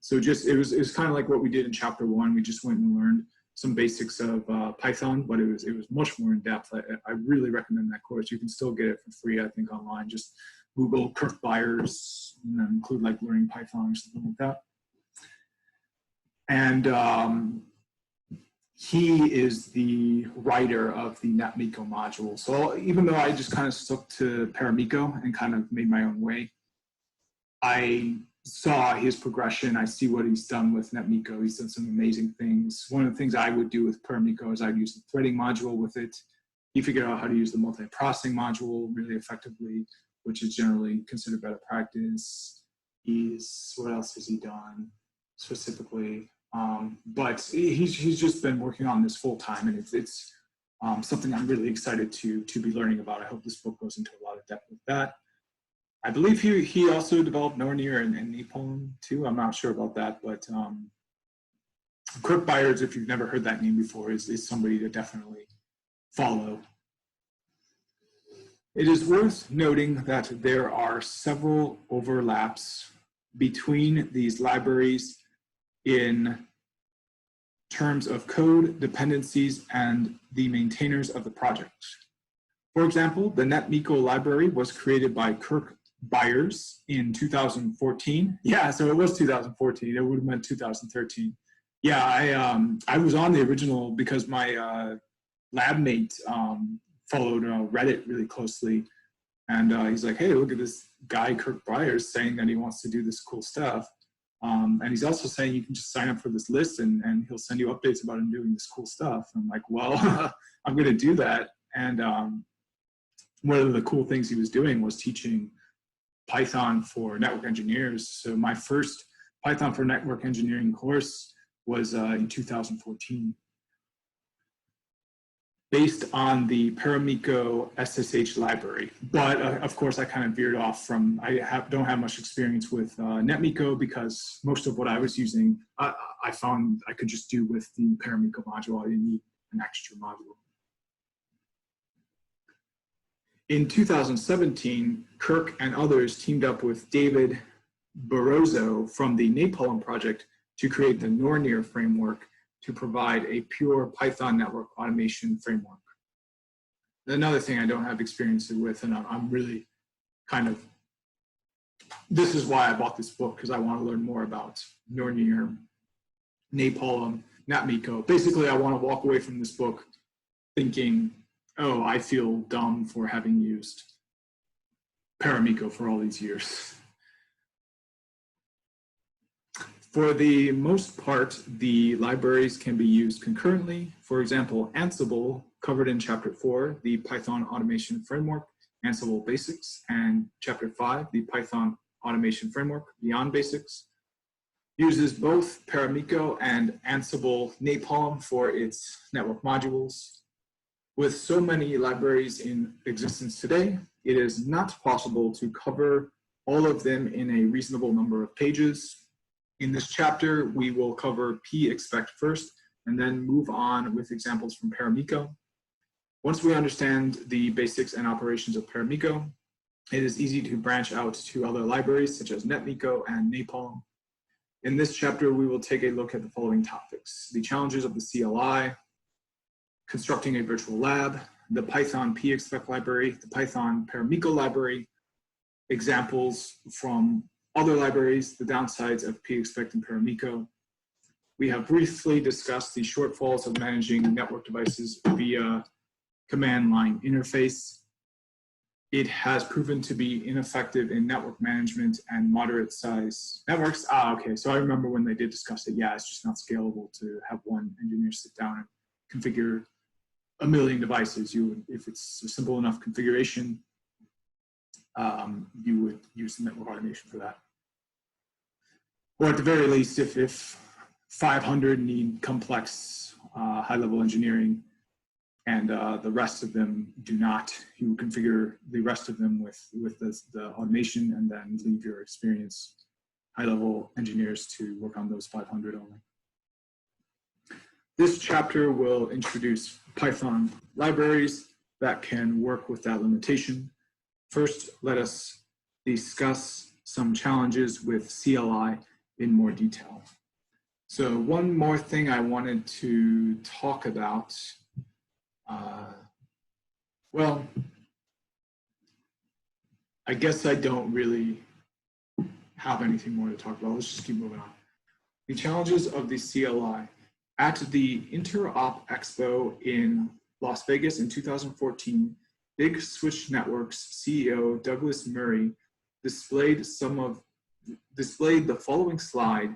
So just it was kind of like what we did in chapter 1. We just went and learned some basics of Python, but it was much more in depth. I really recommend that course. You can still get it for free, I think, online. Just Google Kirk Byers and then include like Learning Python or something like that. And he is the writer of the NetMiko module. So even though I just kind of stuck to Paramiko and kind of made my own way, I saw his progression. I see what he's done with NetMiko. He's done some amazing things. One of the things I would do with Paramiko is I'd use the threading module with it. He figured out how to use the multi-processing module really effectively, which is generally considered better practice. What else has he done specifically? But he's just been working on this full time, and it's something I'm really excited to be learning about. I hope this book goes into a lot of depth with that. I believe he also developed Nornir and Napalm too. I'm not sure about that, but Kirk Byers, if you've never heard that name before, is somebody to definitely follow. It is worth noting that there are several overlaps between these libraries in terms of code, dependencies, and the maintainers of the project. For example, the NetMiko library was created by Kirk Byers in 2014. Yeah, so it was 2014. It would have meant 2013. Yeah, I was on the original because my lab mate followed Reddit really closely. And he's like, hey, look at this guy, Kirk Byers, saying that he wants to do this cool stuff. And he's also saying you can just sign up for this list and he'll send you updates about him doing this cool stuff. I'm like, well, I'm going to do that. And one of the cool things he was doing was teaching Python for network engineers. So my first Python for network engineering course was in 2014. Based on the Paramiko SSH library. But of course, I kind of veered off from, don't have much experience with NetMiko because most of what I was using, I found I could just do with the Paramiko module. I didn't need an extra module. In 2017, Kirk and others teamed up with David Barroso from the Napalm project to create the Nornir framework to provide a pure Python network automation framework. Another thing I don't have experience with, and I'm really kind of, this is why I bought this book, because I want to learn more about Nornir, Napalm, NetMiko. Basically, I want to walk away from this book thinking, oh, I feel dumb for having used Paramiko for all these years. For the most part, the libraries can be used concurrently. For example, Ansible, covered in Chapter 4, the Python Automation Framework, Ansible Basics, and Chapter 5, the Python Automation Framework, Beyond Basics, uses both Paramiko and Ansible Napalm for its network modules. With so many libraries in existence today, it is not possible to cover all of them in a reasonable number of pages. In this chapter, we will cover pexpect first and then move on with examples from Paramiko. Once we understand the basics and operations of Paramiko, it is easy to branch out to other libraries such as NetMiko and Napalm. In this chapter, we will take a look at the following topics: the challenges of the CLI, constructing a virtual lab, the Python pexpect library, the Python Paramiko library, examples from other libraries, the downsides of pexpect and Paramiko. We have briefly discussed the shortfalls of managing network devices via command line interface. it has proven to be ineffective in network management and moderate size networks. Okay, so I remember when they did discuss it, yeah, it's just not scalable to have one engineer sit down and configure a million devices. You would, if it's a simple enough configuration, you would use network automation for that. Or at the very least, if 500 need complex high-level engineering and the rest of them do not, you would configure the rest of them with the automation and then leave your experienced high-level engineers to work on those 500 only. This chapter will introduce Python libraries that can work with that limitation. First, let us discuss some challenges with CLI in more detail. So one more thing I wanted to talk about, well, I guess I don't really have anything more to talk about. Let's just keep moving on. The challenges of the CLI. At the Interop Expo in Las Vegas in 2014, Big Switch Networks CEO Douglas Murray displayed the following slide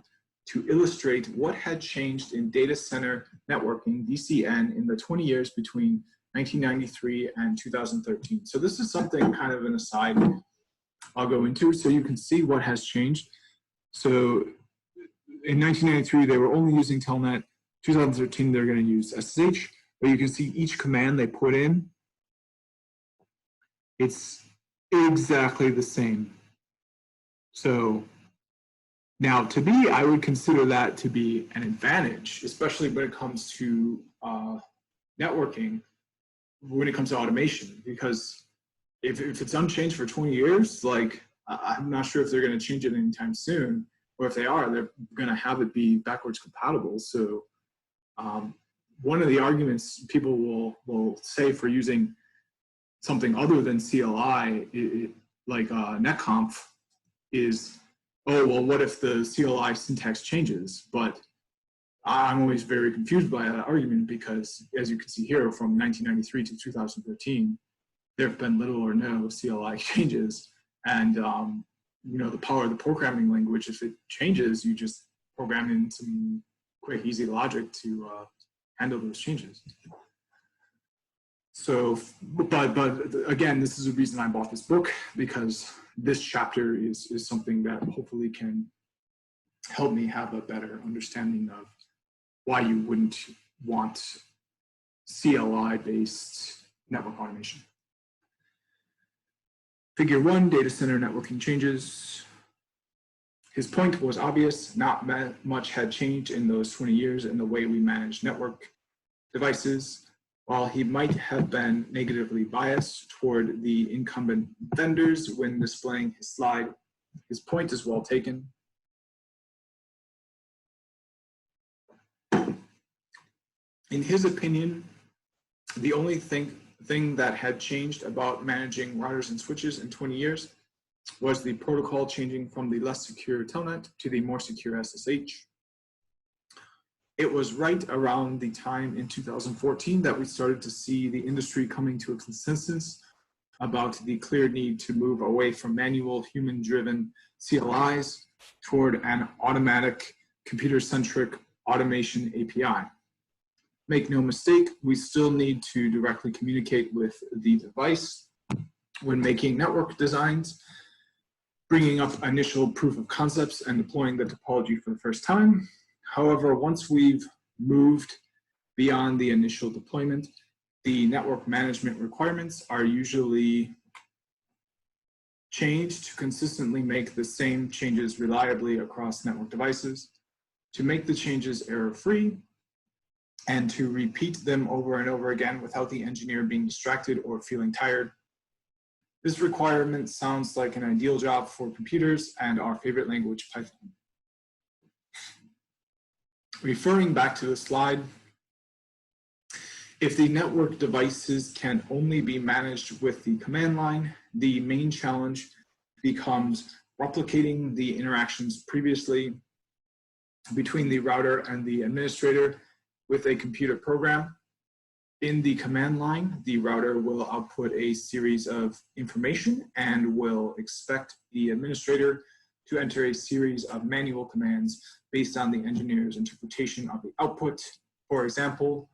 to illustrate what had changed in data center networking, DCN, in the 20 years between 1993 and 2013. So this is something kind of an aside I'll go into so you can see what has changed. So in 1993, they were only using Telnet. 2013, they're going to use SSH, but you can see each command they put in, it's exactly the same. So now, to me, I would consider that to be an advantage, especially when it comes to networking, when it comes to automation, because if it's unchanged for 20 years, like, I'm not sure if they're going to change it anytime soon, or if they are, they're going to have it be backwards compatible. So one of the arguments people will say for using something other than CLI, like netconf, is, oh, well, what if the CLI syntax changes? But I'm always very confused by that argument because, as you can see here, from 1993 to 2013, there have been little or no CLI changes. And you know, the power of the programming language, if it changes, you just program in some quick, easy logic to handle those changes. So, but again, this is the reason I bought this book, because this chapter is something that hopefully can help me have a better understanding of why you wouldn't want CLI-based network automation. Figure 1, data center networking changes. His point was obvious. Not much had changed in those 20 years in the way we manage network devices. While he might have been negatively biased toward the incumbent vendors when displaying his slide, his point is well taken. In his opinion, the only thing that had changed about managing routers and switches in 20 years was the protocol changing from the less secure Telnet to the more secure SSH. It was right around the time in 2014 that we started to see the industry coming to a consensus about the clear need to move away from manual human-driven CLIs toward an automatic computer-centric automation API. Make no mistake, we still need to directly communicate with the device when making network designs, bringing up initial proof of concepts and deploying the topology for the first time. However, once we've moved beyond the initial deployment, the network management requirements are usually changed to consistently make the same changes reliably across network devices, to make the changes error-free, and to repeat them over and over again without the engineer being distracted or feeling tired. This requirement sounds like an ideal job for computers and our favorite language, Python. Referring back to the slide, if the network devices can only be managed with the command line, the main challenge becomes replicating the interactions previously between the router and the administrator with a computer program. In the command line, the router will output a series of information and will expect the administrator to enter a series of manual commands based on the engineer's interpretation of the output. For example,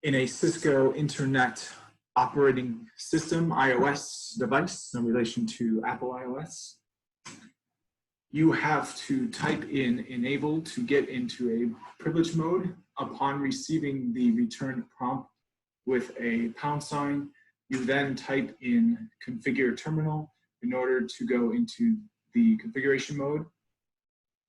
in a Cisco Internet Operating System, iOS device, in relation to Apple iOS, you have to type in enable to get into a privilege mode. Upon receiving the return prompt with a £, you then type in configure terminal in order to go into the configuration mode.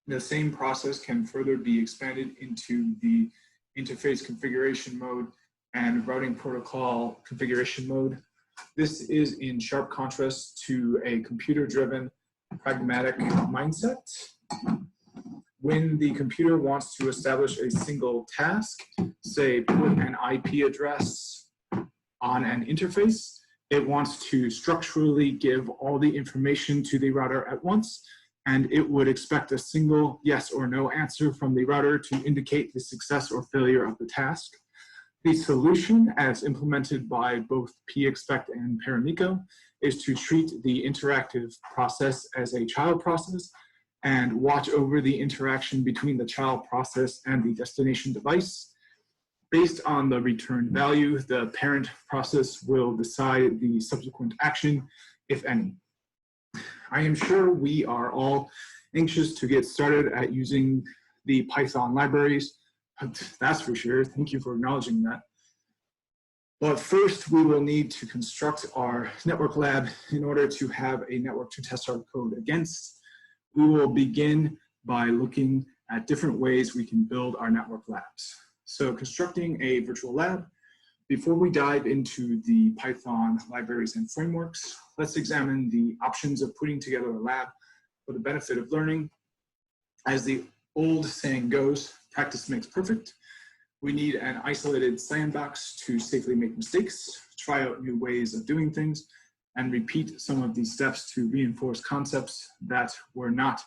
The same process can further be expanded into the interface configuration mode and routing protocol configuration mode. This is in sharp contrast to a computer-driven pragmatic mindset. When the computer wants to establish a single task, say put an IP address on an interface, it wants to structurally give all the information to the router at once, and it would expect a single yes or no answer from the router to indicate the success or failure of the task. The solution, as implemented by both pexpect and Paramico, is to treat the interactive process as a child process and watch over the interaction between the child process and the destination device. Based on the return value, the parent process will decide the subsequent action, if any. I am sure we are all anxious to get started at using the Python libraries. That's for sure. Thank you for acknowledging that. But first, we will need to construct our network lab in order to have a network to test our code against. We will begin by looking at different ways we can build our network labs. So constructing a virtual lab. Before we dive into the Python libraries and frameworks, let's examine the options of putting together a lab for the benefit of learning. As the old saying goes, practice makes perfect. We need an isolated sandbox to safely make mistakes, try out new ways of doing things, and repeat some of these steps to reinforce concepts that were not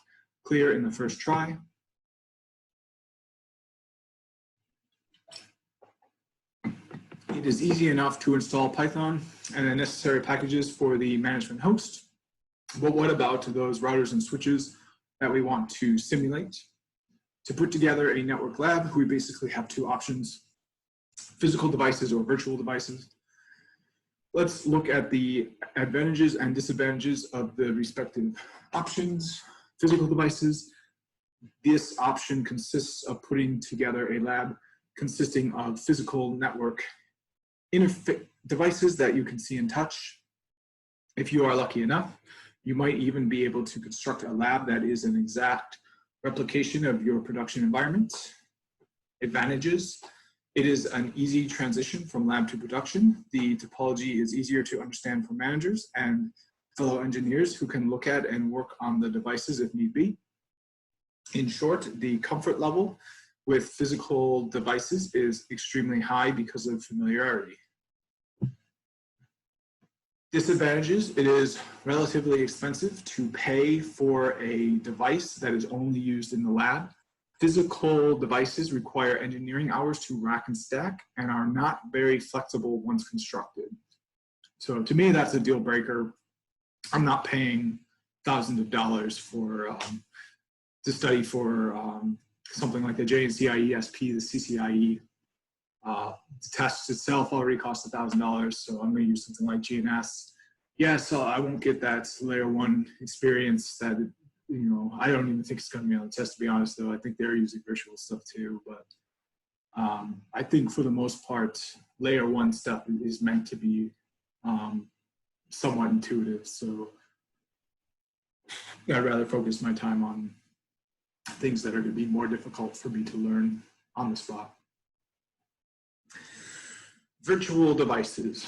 clear in the first try. It is easy enough to install Python and the necessary packages for the management host, but what about those routers and switches that we want to simulate? To put together a network lab, we basically have two options: physical devices or virtual devices. Let's look at the advantages and disadvantages of the respective options. Physical devices. This option consists of putting together a lab consisting of physical network devices that you can see and touch. If you are lucky enough, you might even be able to construct a lab that is an exact replication of your production environment. Advantages. It is an easy transition from lab to production. The topology is easier to understand for managers and fellow engineers who can look at and work on the devices if need be. In short, the comfort level with physical devices is extremely high because of familiarity. Disadvantages: it is relatively expensive to pay for a device that is only used in the lab. Physical devices require engineering hours to rack and stack and are not very flexible once constructed. So to me, that's a deal breaker. I'm not paying thousands of dollars for to study for something like the Gns3 ESP, the CCIE. The test itself already costs $1,000, so I'm going to use something like GNS. Yeah, so I won't get that layer one experience that, you know, I don't even think it's going to be on the test, to be honest, though. I think they're using virtual stuff too, but I think for the most part, layer one stuff is meant to be somewhat intuitive, so I'd rather focus my time on things that are going to be more difficult for me to learn on the spot. Virtual devices.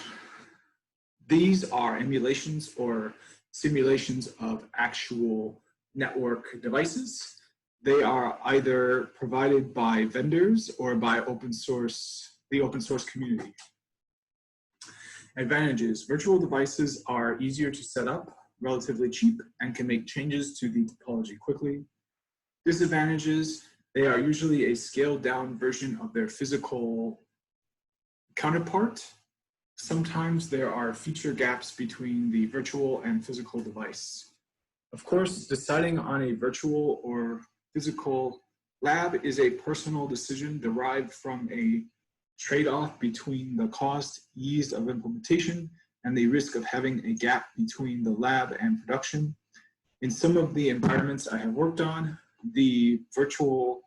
These are emulations or simulations of actual network devices. They are either provided by vendors or by the open source community. Advantages: virtual devices are easier to set up, relatively cheap, and can make changes to the topology quickly. Disadvantages: they are usually a scaled down version of their physical counterpart, sometimes there are feature gaps between the virtual and physical device. Of course, deciding on a virtual or physical lab is a personal decision derived from a trade-off between the cost, ease of implementation, and the risk of having a gap between the lab and production. In some of the environments I have worked on, the virtual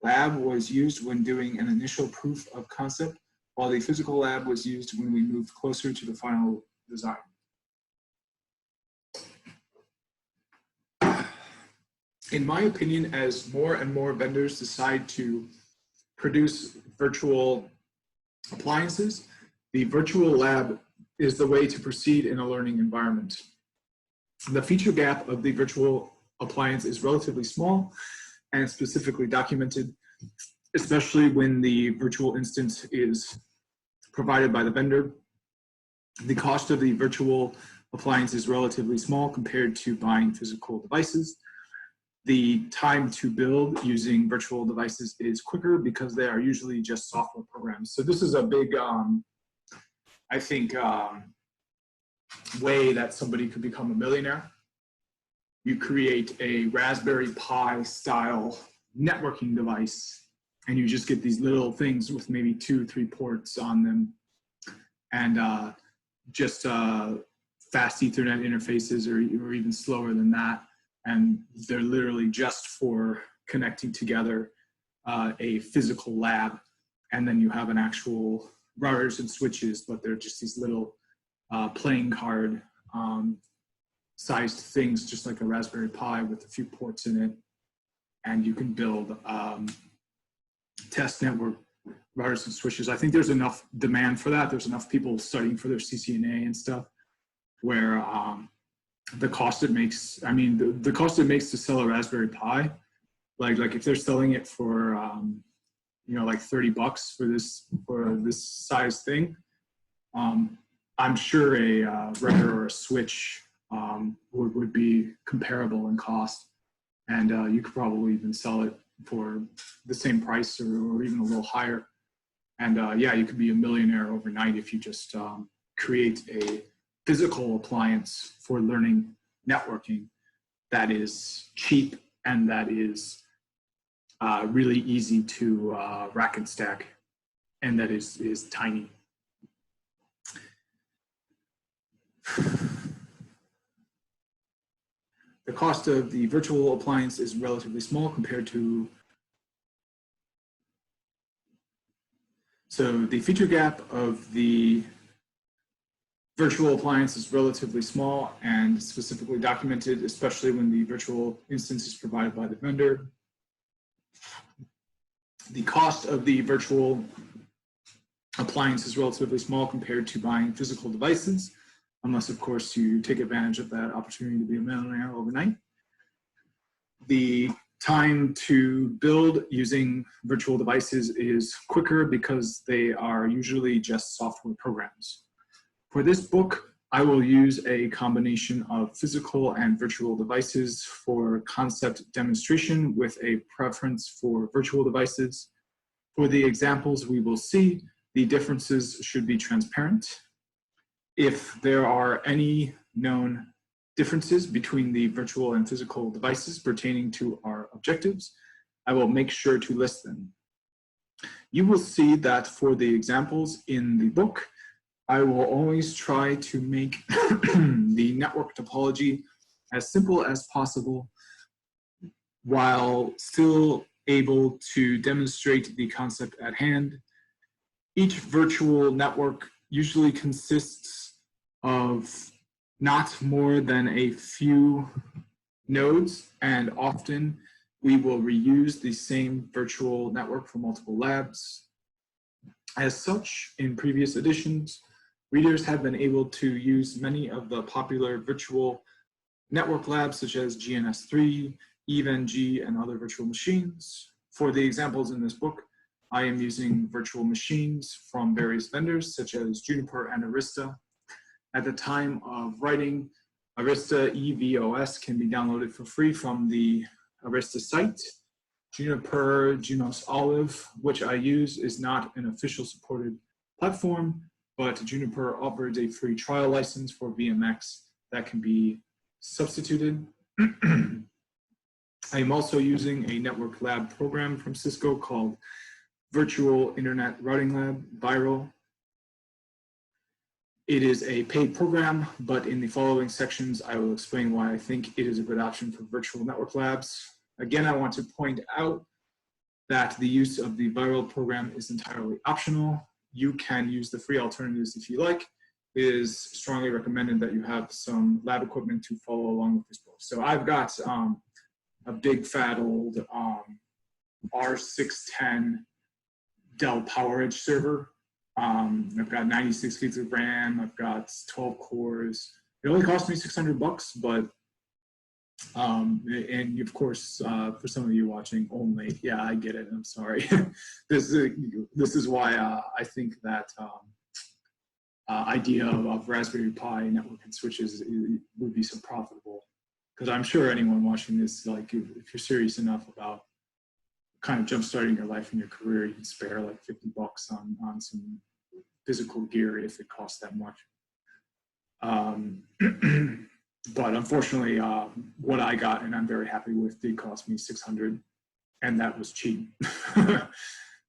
lab was used when doing an initial proof of concept, while the physical lab was used when we moved closer to the final design. In my opinion, as more and more vendors decide to produce virtual appliances, the virtual lab is the way to proceed in a learning environment. The feature gap of the virtual appliance is relatively small and specifically documented, especially when the virtual instance is provided by the vendor. The cost of the virtual appliance is relatively small compared to buying physical devices. The time to build using virtual devices is quicker because they are usually just software programs. So this is a big, I think, way that somebody could become a millionaire. You create a Raspberry Pi style networking device, and you just get these little things with maybe 2-3 ports on them, and just fast Ethernet interfaces, or even slower than that. And they're literally just for connecting together a physical lab, and then you have an actual routers and switches, but they're just these little playing card sized things, just like a Raspberry Pi with a few ports in it. And you can build test network routers and switches. I think there's enough demand for that. There's enough people studying for their CCNA and stuff, where the cost it makes, I mean, the cost it makes to sell a Raspberry Pi, like if they're selling it for, you know, like $30 for this size thing, I'm sure a router or a switch would be comparable in cost, and you could probably even sell it for the same price or even a little higher. And yeah, you could be a millionaire overnight if you just create a physical appliance for learning networking that is cheap and that is really easy to rack and stack, and that is tiny. The cost of the virtual appliance is relatively small compared to, so the feature gap of the virtual appliance is relatively small and specifically documented, especially when the virtual instance is provided by the vendor. The cost of the virtual appliance is relatively small compared to buying physical devices, unless, of course, you take advantage of that opportunity to be a millionaire overnight. The time to build using virtual devices is quicker because they are usually just software programs. For this book, I will use a combination of physical and virtual devices for concept demonstration with a preference for virtual devices. For the examples we will see, the differences should be transparent. If there are any known differences between the virtual and physical devices pertaining to our objectives, I will make sure to list them. You will see that for the examples in the book, I will always try to make the network topology as simple as possible while still able to demonstrate the concept at hand. Each virtual network usually consists of not more than a few nodes, and often we will reuse the same virtual network for multiple labs. As such, in previous editions, readers have been able to use many of the popular virtual network labs such as Gns3, EVE-NG, and other virtual machines. For the examples in this book, I am using virtual machines from various vendors such as Juniper and Arista. At the time of writing, Arista EVOS can be downloaded for free from the Arista site. Juniper Junos Olive, which I use, is not an official supported platform, but Juniper offers a free trial license for VMX that can be substituted. I am also using a network lab program from Cisco called Virtual Internet Routing Lab, VIRAL. It is a paid program, but in the following sections, I will explain why I think it is a good option for virtual network labs. Again, I want to point out that the use of the VIRAL program is entirely optional. You can use the free alternatives if you like. It is strongly recommended that you have some lab equipment to follow along with this book. So I've got a big fat old R610 Dell PowerEdge server. I've got 96 gigs of RAM. I've got 12 cores. It only cost me $600, but and of course, for some of you watching only, yeah, I get it. I'm sorry. This is why I think that idea of Raspberry Pi network and switches would be so profitable. Because I'm sure anyone watching this, like, if you're serious enough about kind of jump-starting your life and your career, you can spare like $50 on some physical gear if it costs that much. But unfortunately, what I got, and I'm very happy with, did cost me $600, and that was cheap.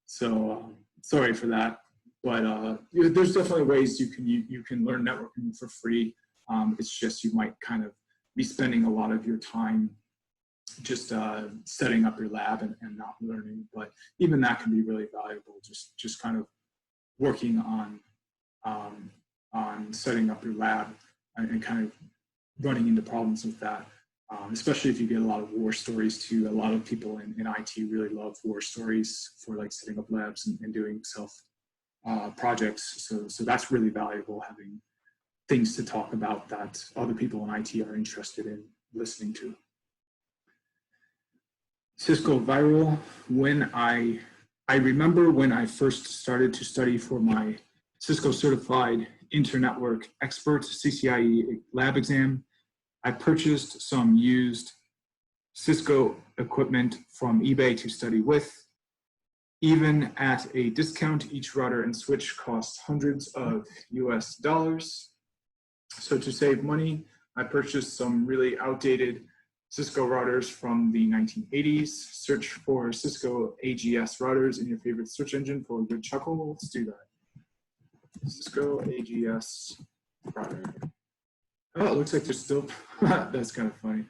So sorry for that. But there's definitely ways you can learn networking for free. It's just you might kind of be spending a lot of your time just setting up your lab and not learning. But even that can be really valuable. Just kind of working on setting up your lab and kind of running into problems with that, especially if you get a lot of war stories too. A lot of people in IT really love war stories for like setting up labs and doing self projects. So that's really valuable, having things to talk about that other people in IT are interested in listening to. Cisco VIRAL, when I remember when I first started to study for my Cisco Certified Internetwork Expert CCIE lab exam, I purchased some used Cisco equipment from eBay to study with. Even at a discount, each router and switch costs hundreds of US dollars. So to save money, I purchased some really outdated Cisco routers from the 1980s. Search for Cisco AGS routers in your favorite search engine for a good chuckle. Let's do that. Cisco AGS router. Oh, it looks like they're still, that's kind of funny.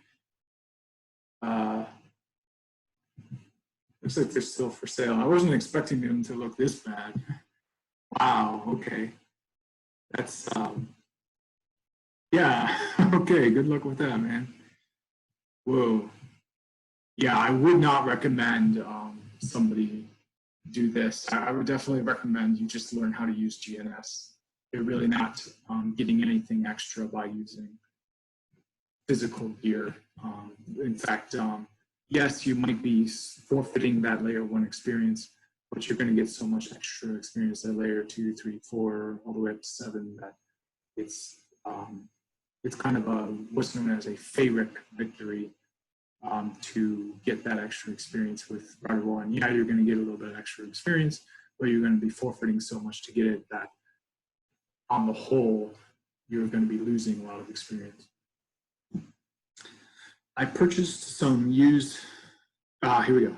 Looks like they're still for sale. I wasn't expecting them to look this bad. Wow, okay. That's, yeah, okay, good luck with that, man. Whoa. Yeah, I would not recommend somebody do this. I would definitely recommend you just learn how to use GNS. You're really not getting anything extra by using physical gear. In fact, yes, you might be forfeiting that layer 1 experience, but you're going to get so much extra experience at layer 2, 3, 4, all the way up to 7 that it's kind of what's known as a Pyrrhic victory to get that extra experience with router 1. Yeah, you're going to get a little bit of extra experience, but you're going to be forfeiting so much to get it that on the whole, you're going to be losing a lot of experience. I purchased some used, here we go,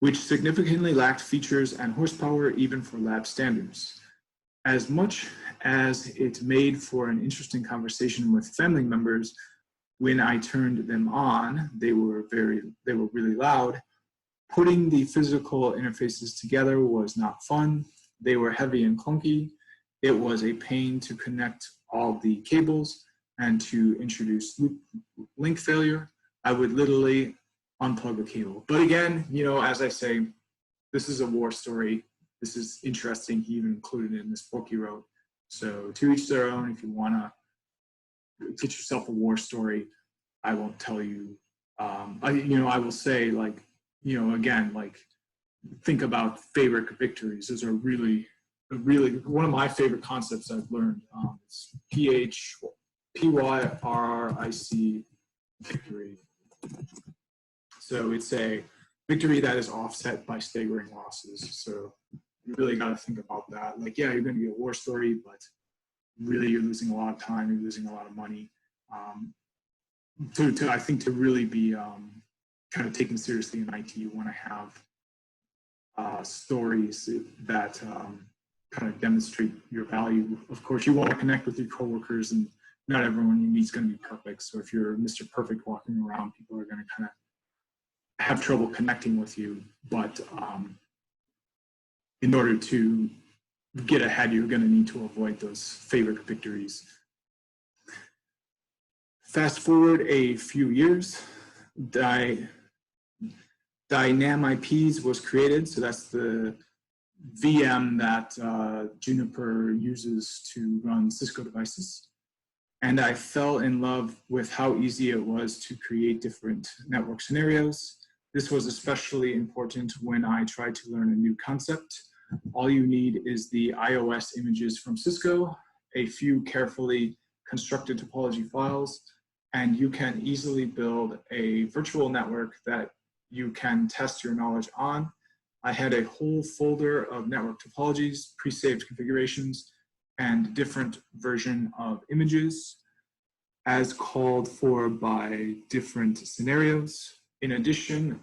which significantly lacked features and horsepower even for lab standards. As much as it made for an interesting conversation with family members, when I turned them on, they were really loud. Putting the physical interfaces together was not fun. They were heavy and clunky. It was a pain to connect all the cables and to introduce link failure. I would literally unplug a cable. But again, you know, as I say, this is a war story. This is interesting. He even included it in this book he wrote. So to each their own. If you want to get yourself a war story, I won't tell you. I will say, like, you know, again, like, think about Pyrrhic victories. Those are really one of my favorite concepts I've learned. It's PYRRIC victory. So it's a victory that is offset by staggering losses. So You really got to think about that. Like, yeah, you're going to get a war story, but really you're losing a lot of time, you're losing a lot of money. I think to really be kind of taken seriously in IT, you want to have stories that kind of demonstrate your value. Of course, you want to connect with your coworkers, and not everyone you meet is going to be perfect. So if you're Mr. Perfect walking around, people are going to kind of have trouble connecting with you. But in order to get ahead, you're going to need to avoid those favorite victories. Fast forward a few years, DynamIPs was created. So that's the VM that Juniper uses to run Cisco devices. And I fell in love with how easy it was to create different network scenarios. This was especially important when I tried to learn a new concept. All you need is the iOS images from Cisco, a few carefully constructed topology files, and you can easily build a virtual network that you can test your knowledge on. I had a whole folder of network topologies, pre-saved configurations, and different version of images as called for by different scenarios. In addition,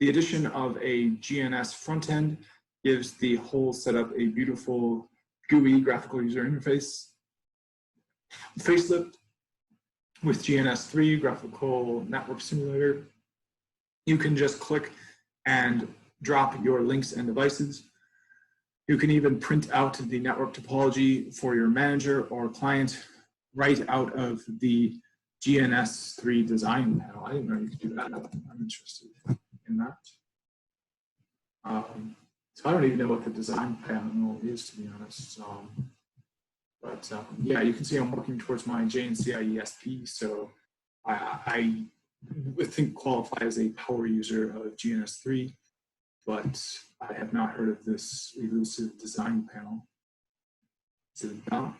the addition of a GNS front end gives the whole setup a beautiful GUI, graphical user interface, facelift with Gns3 graphical network simulator. You can just click and drop your links and devices. You can even print out the network topology for your manager or client right out of the Gns3 design panel. I didn't know you could do that. I'm interested in that. So I don't even know what the design panel is, to be honest. Yeah, you can see I'm working towards my JNCIE SP, so I think qualify as a power user of Gns3, but I have not heard of this elusive design panel. Is it a doc?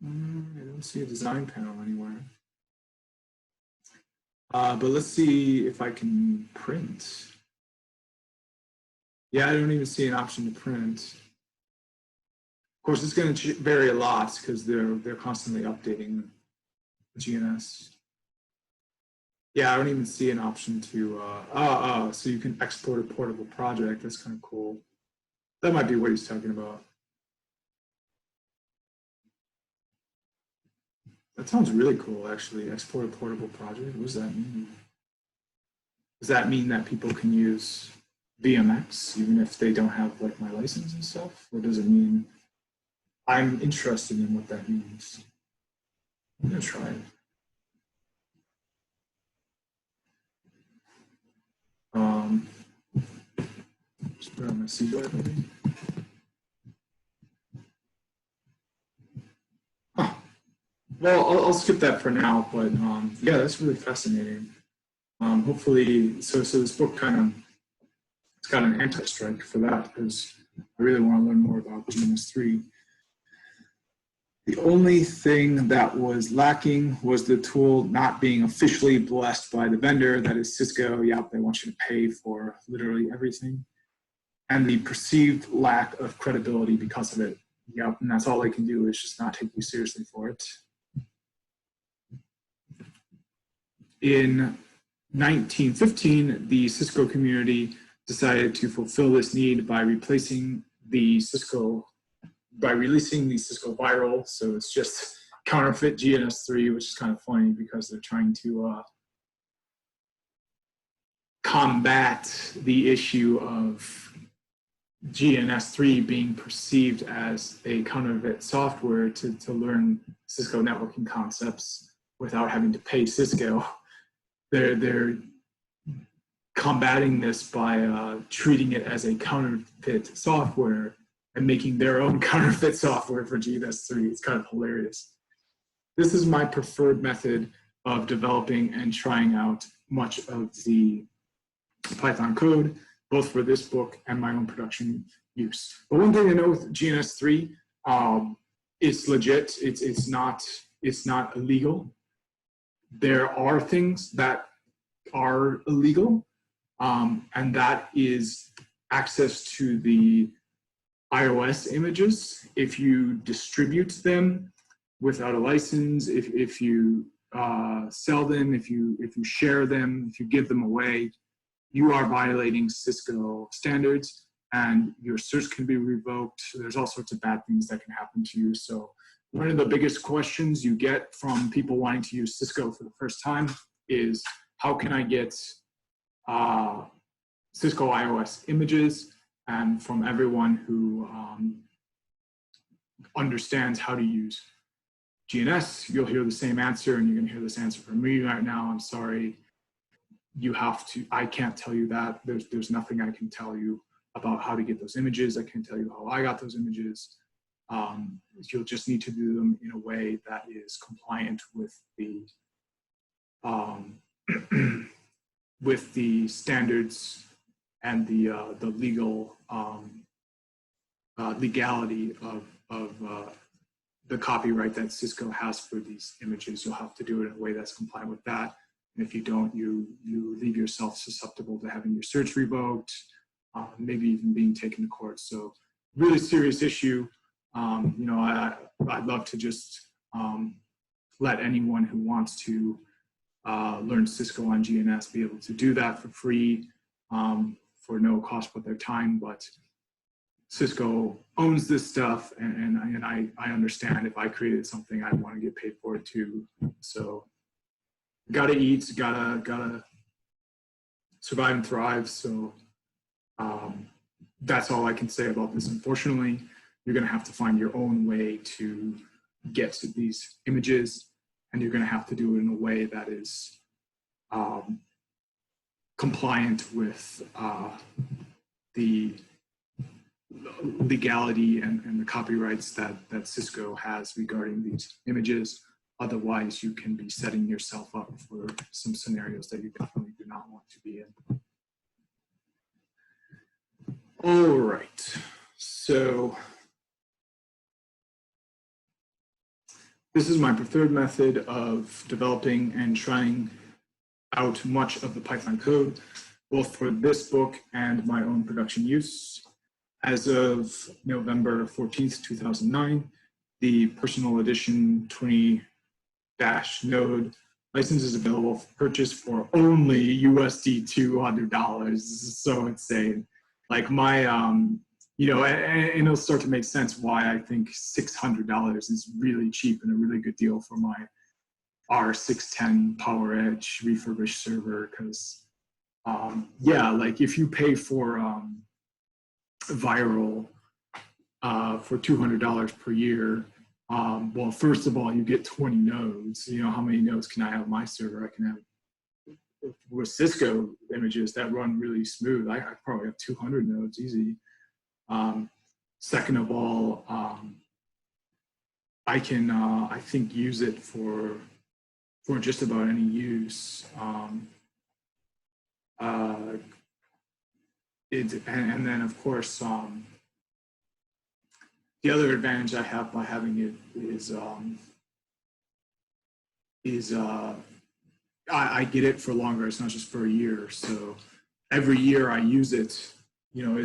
I don't see a design panel anywhere. But let's see if I can print. Yeah, I don't even see an option to print. Of course, it's going to vary a lot because they're constantly updating GNS. Yeah, I don't even see an option to, so you can export a portable project. That's kind of cool. That might be what he's talking about. That sounds really cool, actually. Export a portable project. What does that mean? Does that mean that people can use VMX even if they don't have like my license and stuff? Or does it mean I'm interested in what that means? I'm gonna try it. Just put on my C drive maybe. Huh. Well, I'll skip that for now, but yeah, that's really fascinating. Hopefully, so this book kind of, it's got an anti-strike for that because I really want to learn more about Gns3. The only thing that was lacking was the tool not being officially blessed by the vendor, that is Cisco. Yep, they want you to pay for literally everything. And the perceived lack of credibility because of it. Yep, and that's all they can do is just not take you seriously for it. In 1915, the Cisco community decided to fulfill this need by releasing the Cisco viral. So it's just counterfeit Gns3, which is kind of funny because they're trying to combat the issue of Gns3 being perceived as a counterfeit software to learn Cisco networking concepts without having to pay Cisco. They're combating this by treating it as a counterfeit software and making their own counterfeit software for Gns3. It's kind of hilarious. This is my preferred method of developing and trying out much of the Python code, both for this book and my own production use. But one thing to know with Gns3, it's legit. It's not illegal. There are things that are illegal, and that is access to the iOS images. If you distribute them without a license, if you sell them, if you share them, if you give them away, you are violating Cisco standards, and your certs can be revoked. There's all sorts of bad things that can happen to you. So one of the biggest questions you get from people wanting to use Cisco for the first time is, how can I get Cisco iOS images? And from everyone who understands how to use GNS, you'll hear the same answer, and you're going to hear this answer from me right now. I'm sorry, you have to, I can't tell you that. There's nothing I can tell you about how to get those images. I can't tell you how I got those images. You'll just need to do them in a way that is compliant with the with the standards and the legal legality of the copyright that Cisco has for these images. You'll have to do it in a way that's compliant with that. And if you don't, you leave yourself susceptible to having your search revoked, maybe even being taken to court. So really serious issue. You know, I'd love to just let anyone who wants to learn Cisco on GNS be able to do that for free, for no cost but their time. But Cisco owns this stuff, and I understand if I created something, I'd want to get paid for it too. So gotta eat, gotta survive and thrive. So that's all I can say about this. Unfortunately, you're gonna have to find your own way to get to these images, and you're gonna have to do it in a way that is compliant with the legality and the copyrights that Cisco has regarding these images. Otherwise, you can be setting yourself up for some scenarios that you definitely do not want to be in. All right, so this is my preferred method of developing and trying out much of the Python code, both for this book and my own production use. As of November 14th, 2009, the personal edition 20-node license is available for purchase for only USD $200. This is so insane. Like my, you know, and it'll start to make sense why I think $600 is really cheap and a really good deal for my R610 PowerEdge refurbished server. Because, yeah, like if you pay for Viral for $200 per year, well, first of all, you get 20 nodes. You know, how many nodes can I have on my server? I can have, with Cisco images that run really smooth, I probably have 200 nodes easy. Second of all, I can, I think, use it for just about any use. And then, of course, the other advantage I have by having it is I get it for longer. It's not just for a year. So every year I use it, you know,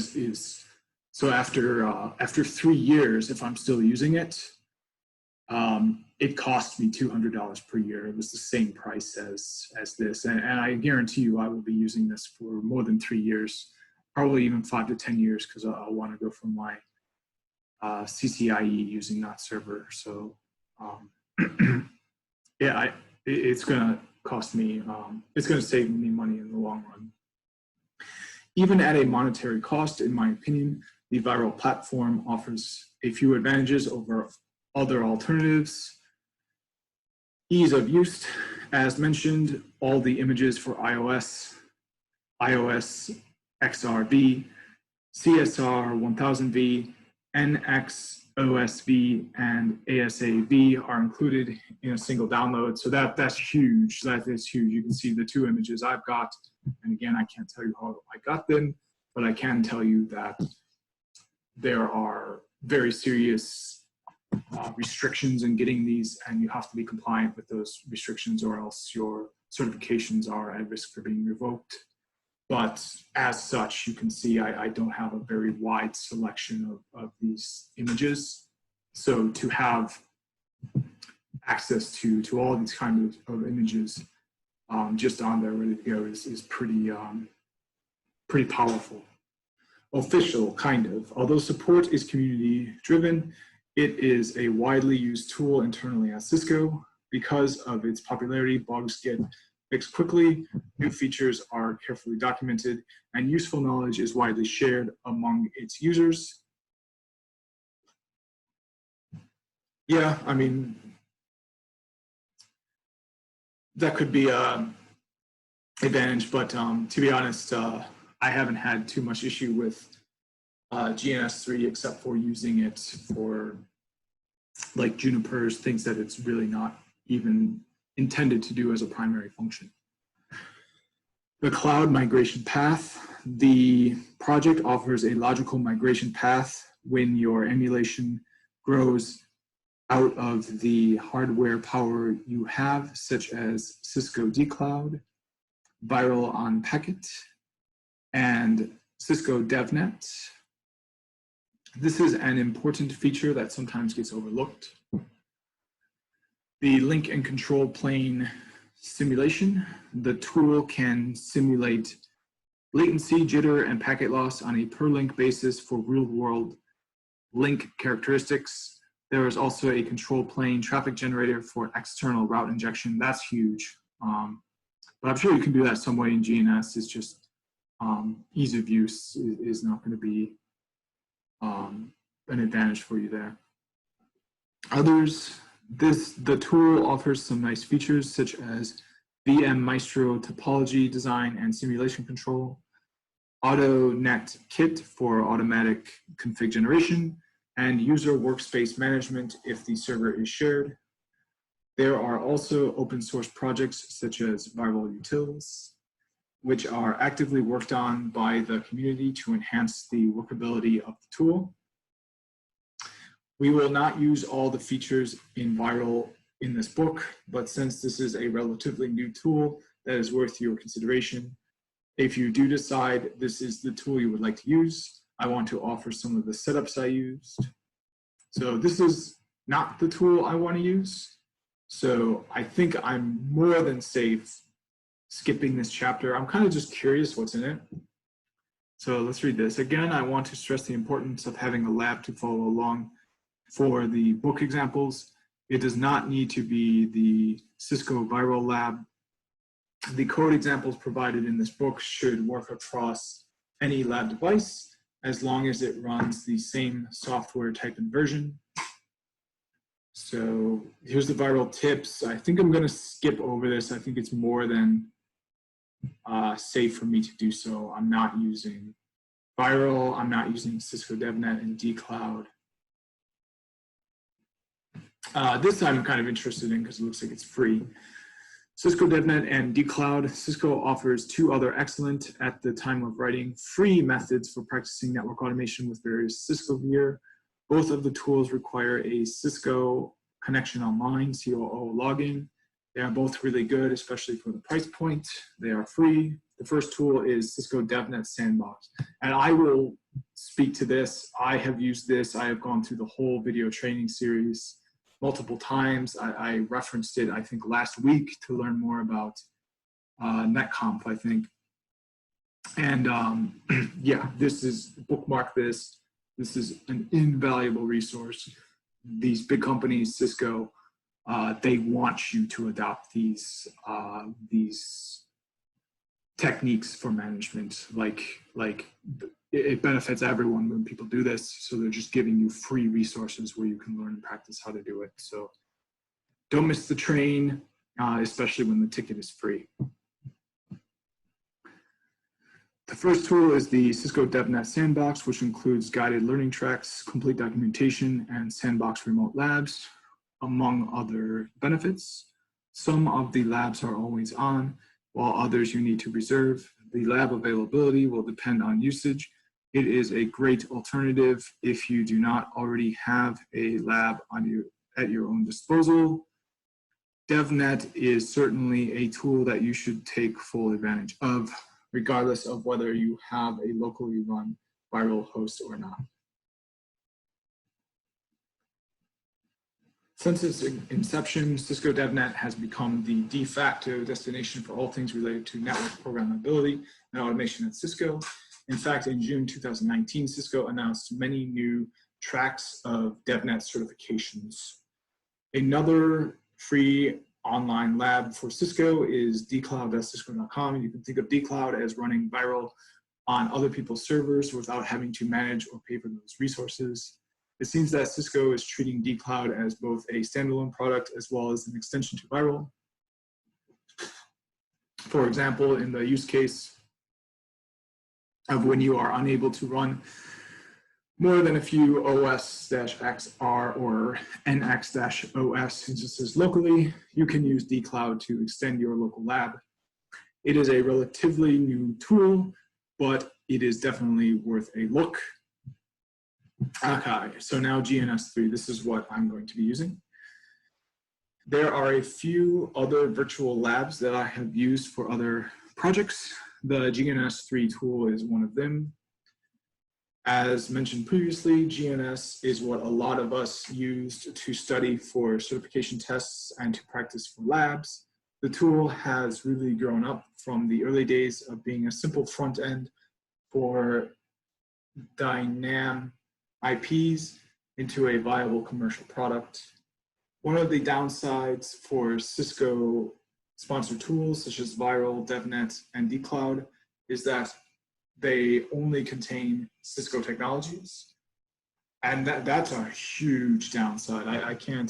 so after 3 years, if I'm still using it, it cost me $200 per year. It was the same price as this. And I guarantee you I will be using this for more than 3 years, probably even 5 to 10 years, because I'll want to go from my CCIE using that server. So yeah, it's going to cost me, it's going to save me money in the long run. Even at a monetary cost, in my opinion, the Viral platform offers a few advantages over other alternatives. Ease of use, as mentioned, all the images for iOS, iOS XRV, CSR 1000V, NXOSV, and ASAV are included in a single download. So that's huge. That is huge. You can see the two images I've got. And again, I can't tell you how I got them, but I can tell you that there are very serious restrictions in getting these, and you have to be compliant with those restrictions, or else your certifications are at risk for being revoked. But as such, you can see I don't have a very wide selection of these images. So to have access to all these kinds of images just on there ready to go is pretty, pretty powerful. Official, kind of. Although support is community driven, it is a widely used tool internally at Cisco. Because of its popularity, bugs get fixed quickly, new features are carefully documented, and useful knowledge is widely shared among its users. Yeah, I mean, that could be an advantage, but to be honest, I haven't had too much issue with Gns3 except for using it for like Juniper's, things that it's really not even intended to do as a primary function. The cloud migration path. The project offers a logical migration path when your emulation grows out of the hardware power you have, such as Cisco dcloud, Viral on Packet, and Cisco DevNet. This is an important feature that sometimes gets overlooked. The link and control plane simulation. The tool can simulate latency, jitter, and packet loss on a per link basis for real-world link characteristics. There is also a control plane traffic generator for external route injection. That's huge. But I'm sure you can do that some way in GNS. It's just ease of use is not going to be an advantage for you there. Others, the tool offers some nice features such as VM Maestro topology design and simulation control, AutoNet Kit for automatic config generation, and user workspace management if the server is shared. There are also open source projects such as Viral Utils, which are actively worked on by the community to enhance the workability of the tool. We will not use all the features in Viral in this book, but since this is a relatively new tool that is worth your consideration, if you do decide this is the tool you would like to use, I want to offer some of the setups I used. So this is not the tool I want to use. So I think I'm more than safe skipping this chapter. I'm kind of just curious what's in it. So let's read this. Again, I want to stress the importance of having a lab to follow along for the book examples. It does not need to be the Cisco Viral Lab. The code examples provided in this book should work across any lab device as long as it runs the same software type and version. So here's the Viral tips. I think I'm going to skip over this. I think it's more than safe for me to do so. I'm not using Viral. I'm not using Cisco DevNet and dcloud. This I'm kind of interested in because it looks like it's free. Cisco DevNet and dcloud. Cisco offers two other excellent, at the time of writing, free methods for practicing network automation with various Cisco gear. Both of the tools require a Cisco connection online, COO login. They are both really good, especially for the price point. They are free. The first tool is Cisco DevNet Sandbox. And I will speak to this. I have used this. I have gone through the whole video training series multiple times. I referenced it, I think, last week to learn more about NetConf, I think. And yeah, this is, bookmark this. This is an invaluable resource. These big companies, Cisco, they want you to adopt these techniques for management. Like it benefits everyone when people do this. So they're just giving you free resources where you can learn and practice how to do it. So don't miss the train, especially when the ticket is free. The first tool is the Cisco DevNet Sandbox, which includes guided learning tracks, complete documentation, and Sandbox remote labs, among other benefits. Some of the labs are always on, while others you need to reserve. The lab availability will depend on usage. It is a great alternative if you do not already have a lab at your own disposal. DevNet is certainly a tool that you should take full advantage of. regardless of whether you have a locally run viral host or not. Since its inception, Cisco DevNet has become the de facto destination for all things related to network programmability and automation at Cisco. In fact, in June 2019, Cisco announced many new tracks of DevNet certifications. Another free online lab for Cisco is dcloud.cisco.com. You can think of dcloud as running viral on other people's servers without having to manage or pay for those resources. It seems that Cisco is treating dcloud as both a standalone product as well as an extension to viral. For example, in the use case of when you are unable to run more than a few OS-XR or NX-OS instances locally, you can use dcloud to extend your local lab. It is a relatively new tool, but it is definitely worth a look. Okay, so now Gns3, this is what I'm going to be using. There are a few other virtual labs that I have used for other projects. The Gns3 tool is one of them. As mentioned previously, GNS is what a lot of us used to study for certification tests and to practice for labs. The tool has really grown up from the early days of being a simple front end for dynamic IPs into a viable commercial product. One of the downsides for Cisco sponsored tools such as Viral, DevNet, and dcloud is that they only contain Cisco technologies. And that's a huge downside. I can't,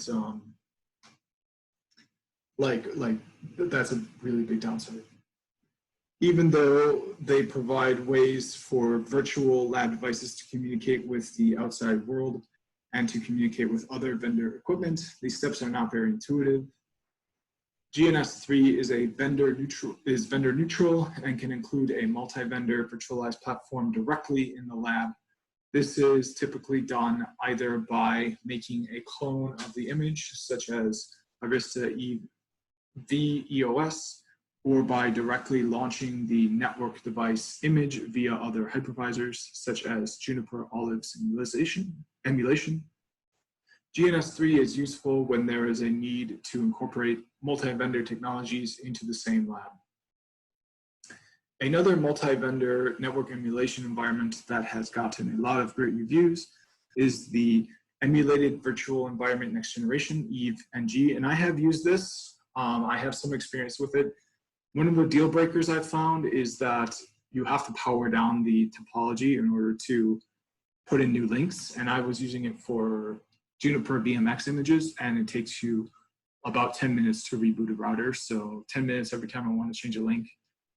that's a really big downside. Even though they provide ways for virtual lab devices to communicate with the outside world and to communicate with other vendor equipment, these steps are not very intuitive. Gns3 is vendor neutral and can include a multi-vendor virtualized platform directly in the lab. This is typically done either by making a clone of the image, such as Arista EOS, or by directly launching the network device image via other hypervisors, such as Juniper Olive emulation. Gns3 is useful when there is a need to incorporate multi-vendor technologies into the same lab. Another multi-vendor network emulation environment that has gotten a lot of great reviews is the Emulated Virtual Environment Next Generation, EVE-NG, and I have used this. I have some experience with it. One of the deal breakers I've found is that you have to power down the topology in order to put in new links, and I was using it for Juniper BMX images, and it takes you about 10 minutes to reboot a router. So 10 minutes every time I want to change a link,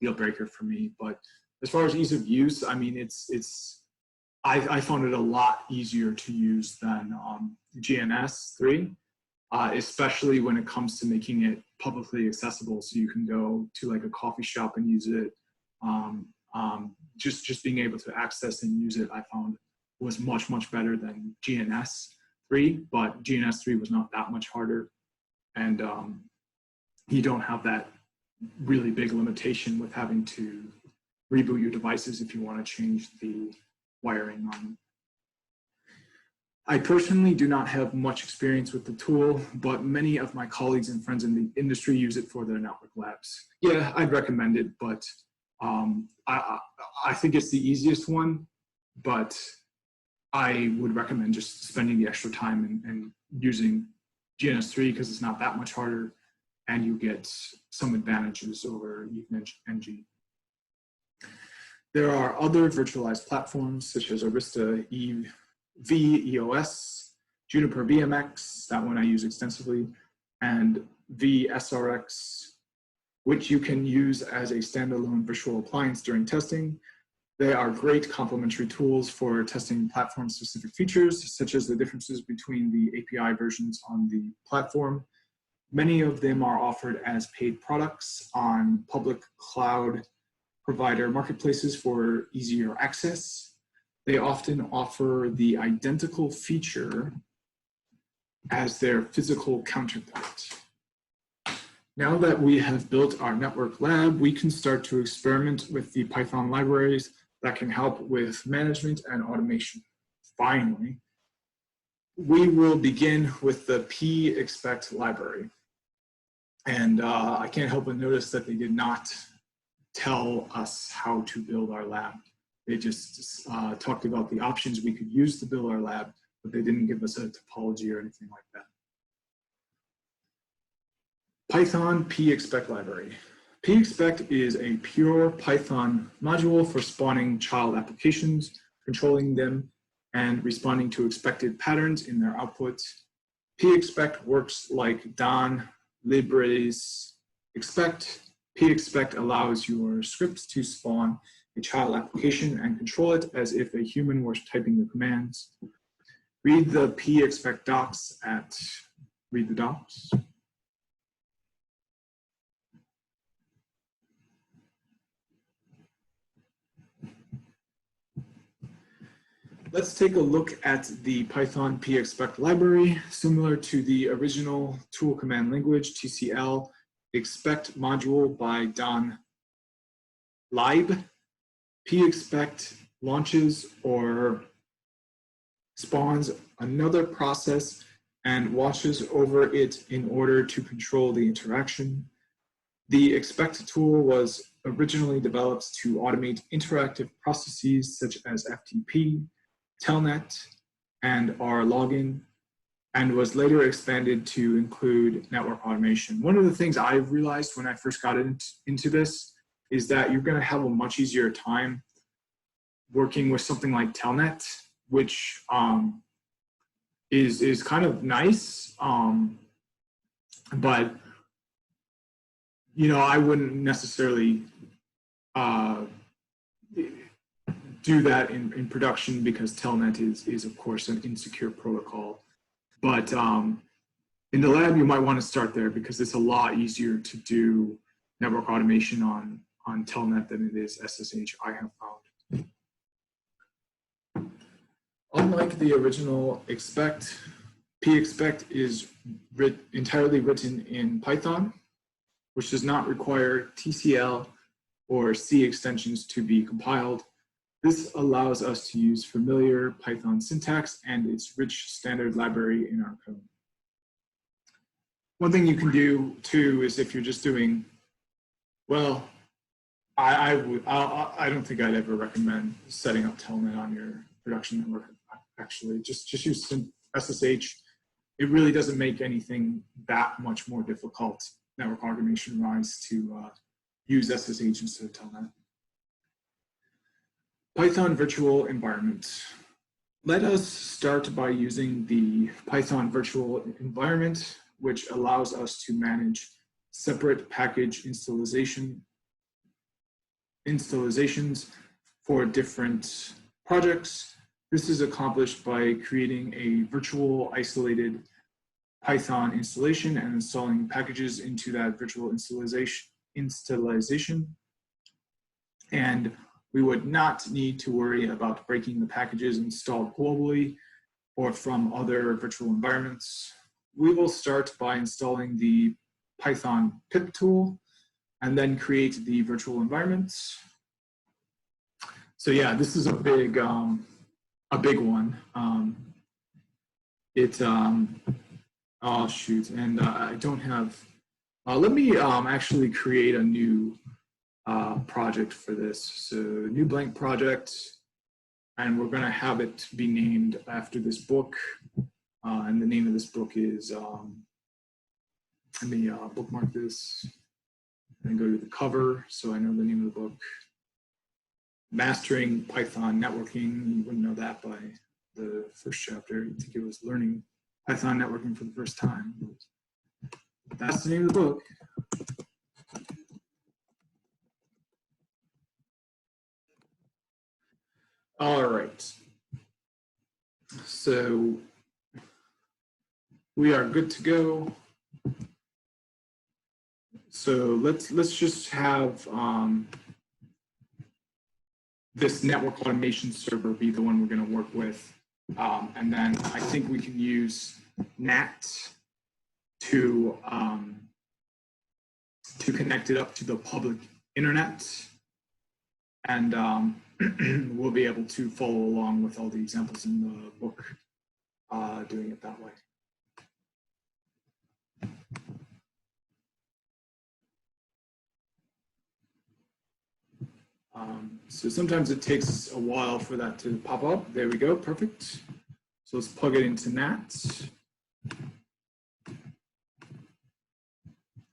deal breaker for me. But as far as ease of use, I mean, I found it a lot easier to use than Gns3, especially when it comes to making it publicly accessible. So you can go to like a coffee shop and use it. Just being able to access and use it, I found was much, much better than Gns3, but Gns3 was not that much harder. And you don't have that really big limitation with having to reboot your devices if you want to change the wiring on them. I personally do not have much experience with the tool, but many of my colleagues and friends in the industry use it for their network labs. Yeah, I'd recommend it, but I think it's the easiest one, but I would recommend just spending the extra time and using Gns3 because it's not that much harder and you get some advantages over EVE-NG. There are other virtualized platforms such as Arista EOS, Juniper BMX, that one I use extensively, and VSRX, which you can use as a standalone virtual appliance during testing. They are great complementary tools for testing platform-specific features, such as the differences between the API versions on the platform. Many of them are offered as paid products on public cloud provider marketplaces for easier access. They often offer the identical feature as their physical counterpart. Now that we have built our network lab, we can start to experiment with the Python libraries that can help with management and automation. Finally, we will begin with the pexpect library. And I can't help but notice that they did not tell us how to build our lab. They just talked about the options we could use to build our lab, but they didn't give us a topology or anything like that. Python pexpect library. Pexpect is a pure Python module for spawning child applications, controlling them, and responding to expected patterns in their output. Pexpect works like Don Libres expect. Pexpect allows your script to spawn a child application and control it as if a human was typing the commands. Read the pexpect docs at read the docs. Let's take a look at the Python pexpect library. Similar to the original tool command language, TCL, expect module by Don Lieb. Pexpect launches or spawns another process and watches over it in order to control the interaction. The expect tool was originally developed to automate interactive processes such as FTP, Telnet, and R login, and was later expanded to include network automation. One of the things I realized when I first got into this is that you're going to have a much easier time working with something like Telnet, which is kind of nice, but I wouldn't necessarily do that in production because Telnet is of course an insecure protocol. But in the lab, you might want to start there because it's a lot easier to do network automation on Telnet than it is SSH, I have found. Unlike the original expect, pexpect is entirely written in Python, which does not require TCL or C extensions to be compiled. This allows us to use familiar Python syntax and its rich standard library in our code. One thing you can do too is if you're just doing, well, I don't think I'd ever recommend setting up Telnet on your production network. Actually, just use SSH. It really doesn't make anything that much more difficult network automation-wise to use SSH instead of Telnet. Python virtual environment. Let us start by using the Python virtual environment, which allows us to manage separate package installations for different projects. This is accomplished by creating a virtual isolated Python installation and installing packages into that virtual installation. And we would not need to worry about breaking the packages installed globally or from other virtual environments. We will start by installing the Python pip tool and then create the virtual environments. So yeah, this is a big one. Oh shoot, and I don't have, let me actually create a new project for this. So new blank project, and we're gonna have it be named after this book. And the name of this book is, let me bookmark this and go to the cover so I know the name of the book. Mastering Python Networking. You wouldn't know that by the first chapter. You'd think it was learning Python networking for the first time. That's the name of the book. All right. So we are good to go. So let's just have this network automation server be the one we're going to work with. And then I think we can use NAT to to connect it up to the public internet. And we'll be able to follow along with all the examples in the book, doing it that way. So sometimes it takes a while for that to pop up. There we go, perfect. So let's plug it into NAT.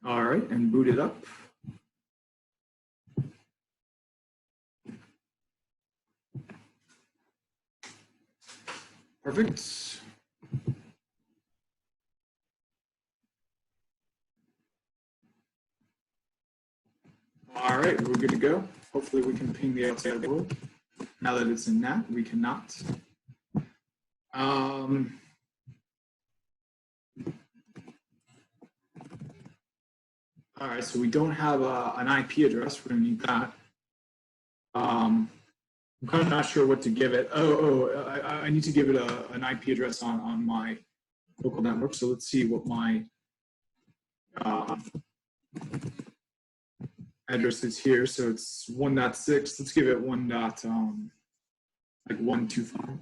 All right, and boot it up. Perfect. All right, we're good to go. Hopefully we can ping the outside world. Now that it's in NAT, we cannot. All right, so we don't have an IP address. We're going to need that. I'm kind of not sure what to give it. I need to give it an IP address on my local network. So let's see what my address is here. So it's 1.6. Let's give it 1.125.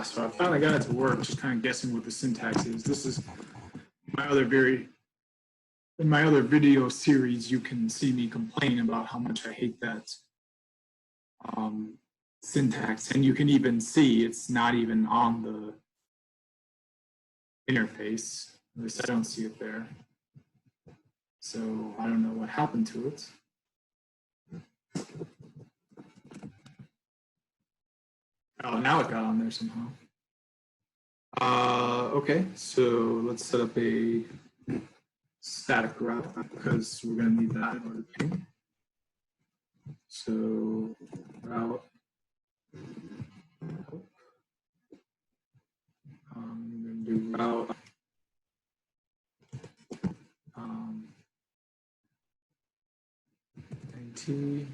So I finally got it to work, just kind of guessing what the syntax is. This is my other in my other video series, you can see me complain about how much I hate that syntax. And you can even see it's not even on the interface. At least I don't see it there. So I don't know what happened to it. Oh, now it got on there somehow. Okay, so let's set up a static route because we're going to need that in order to ping. So route. I'm going to do route. NT.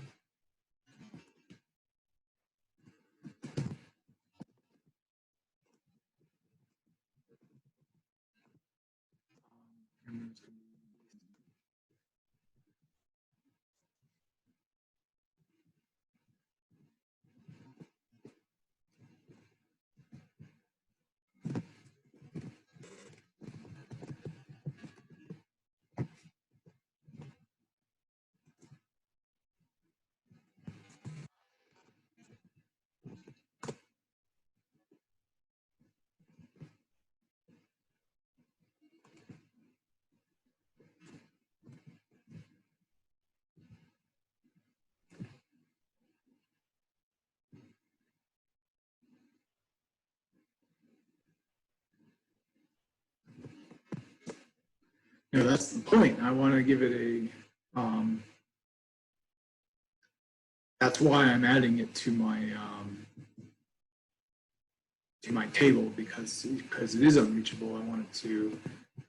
No, that's the point. I want to give it a, that's why I'm adding it to my table because it is unreachable. I want it to,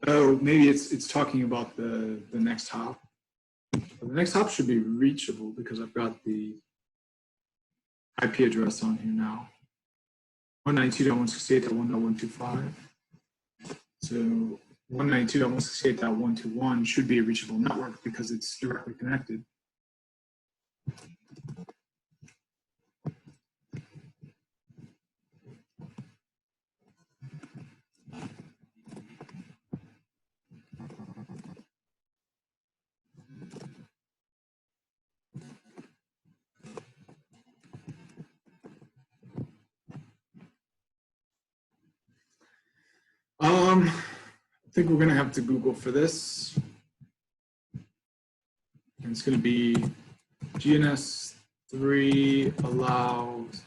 oh, maybe it's talking about the next hop. But the next hop should be reachable because I've got the IP address on here now. 192.168.1.125. So 192.168.121 should be a reachable network because it's directly connected. I think we're going to have to Google for this. And it's going to be Gns3 allows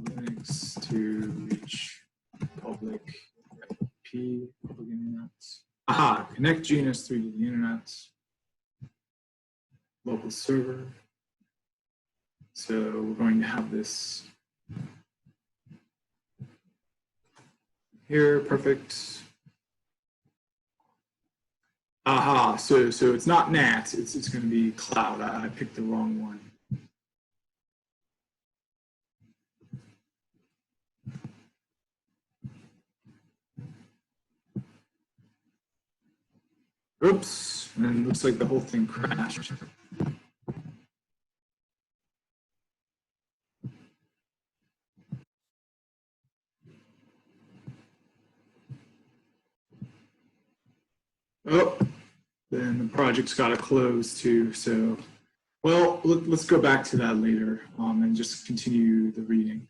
Linux to reach public IP, public internet. Aha, connect Gns3 to the internet. Local server. So we're going to have this here, perfect. Aha, so it's not NAT, it's going to be cloud. I picked the wrong one. Oops, and it looks like the whole thing crashed. Oh, then the project's got to close too. So, well, let's go back to that later and just continue the reading.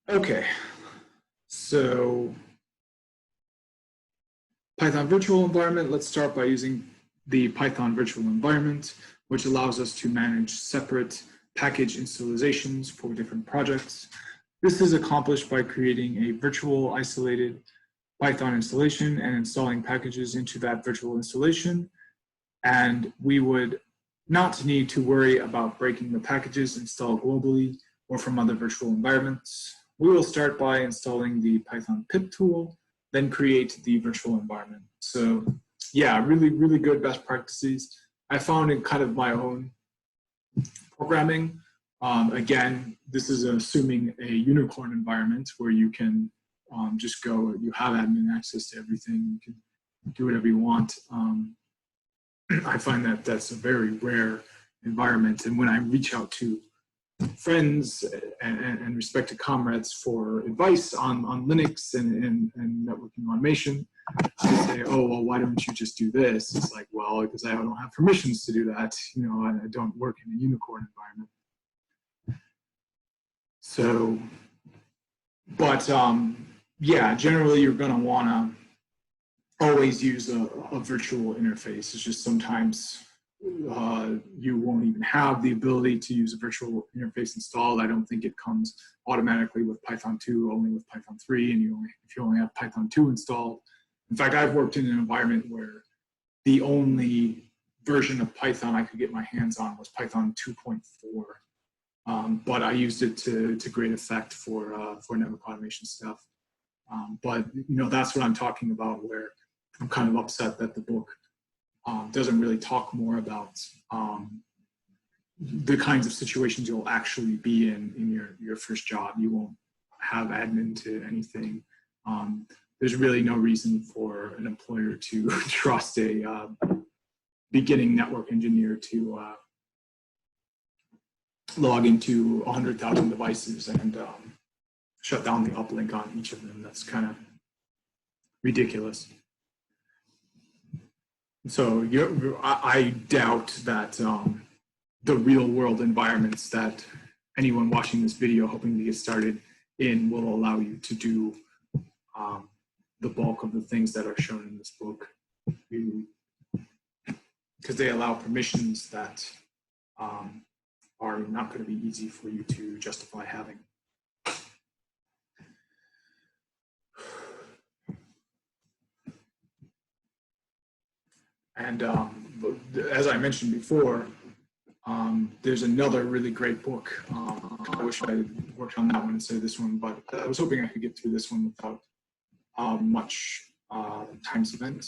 Okay, so Python virtual environment. Let's start by using the Python virtual environment, which allows us to manage separate package installations for different projects. This is accomplished by creating a virtual isolated Python installation and installing packages into that virtual installation. And we would not need to worry about breaking the packages installed globally or from other virtual environments. We will start by installing the Python pip tool, then create the virtual environment. So yeah, really, really good best practices. I found in kind of my own programming. Again, this is assuming a unicorn environment where you can just go, you have admin access to everything, you can do whatever you want. I find that that's a very rare environment. And when I reach out to friends and respected comrades for advice on Linux and networking automation, they say, oh, well, why don't you just do this? It's like, well, because I don't have permissions to do that. You know, I don't work in a unicorn environment. So, but yeah, generally you're going to want to always use a virtual interface. It's just sometimes you won't even have the ability to use a virtual interface installed. I don't think it comes automatically with Python 2, only with Python 3, and if you only have Python 2 installed. In fact, I've worked in an environment where the only version of Python I could get my hands on was Python 2.4, but I used it to great effect for network automation stuff. But you know, that's what I'm talking about, where I'm kind of upset that the book doesn't really talk more about the kinds of situations you'll actually be in your first job. You won't have admin to anything. There's really no reason for an employer to trust a beginning network engineer to log into 100,000 devices and shut down the uplink on each of them. That's kind of ridiculous. So I doubt that the real world environments that anyone watching this video hoping to get started in will allow you to do the bulk of the things that are shown in this book, because they allow permissions that are not going to be easy for you to justify having. And as I mentioned before, there's another really great book. I wish I had worked on that one instead of this one, but I was hoping I could get through this one without much time spent.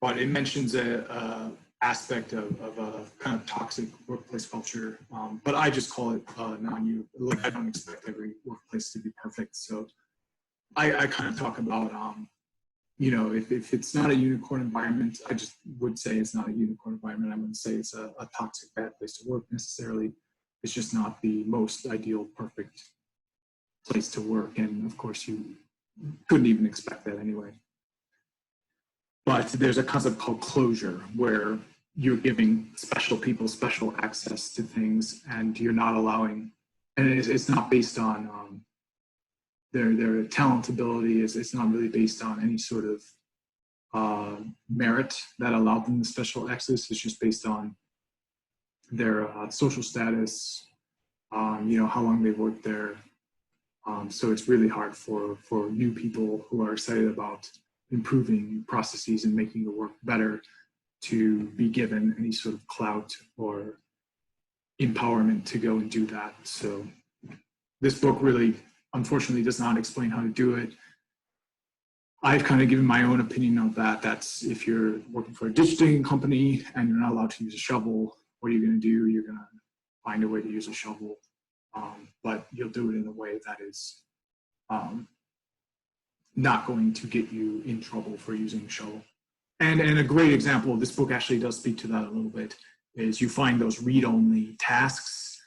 But it mentions a aspect of a kind of toxic workplace culture, but I just call it non-you. Like, I don't expect every workplace to be perfect, so I kind of talk about, you know, if it's not a unicorn environment, I just would say it's not a unicorn environment. I wouldn't say it's a toxic, bad place to work necessarily. It's just not the most ideal, perfect place to work. And of course, you couldn't even expect that anyway. But there's a concept called closure, where you're giving special people special access to things, and you're not allowing, and it's not based on their talent ability. It's not really based on any sort of merit that allowed them the special access. It's just based on their social status, you know, how long they've worked there. So it's really hard for new people who are excited about improving processes and making the work better to be given any sort of clout or empowerment to go and do that. So this book really, unfortunately, does not explain how to do it. I've kind of given my own opinion of that. That's if you're working for a ditch digging company and you're not allowed to use a shovel, what are you going to do? You're going to find a way to use a shovel, but you'll do it in a way that is not going to get you in trouble for using a shovel. And a great example, this book actually does speak to that a little bit, is you find those read-only tasks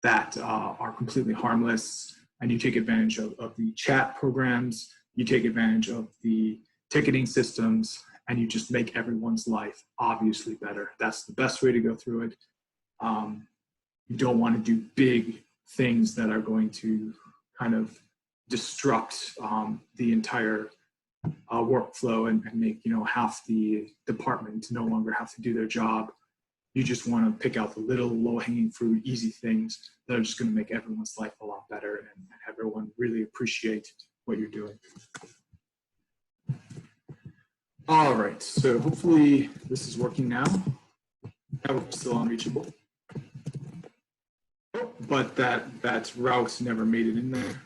that are completely harmless, and you take advantage of the chat programs, you take advantage of the ticketing systems, and you just make everyone's life obviously better. That's the best way to go through it. You don't want to do big things that are going to kind of disrupt the entire workflow and make, you know, half the department no longer have to do their job. You just want to pick out the little low-hanging fruit, easy things that are just going to make everyone's life a lot better and everyone really appreciate what you're doing. All right, so hopefully this is working now. That was still unreachable. But that route never made it in there.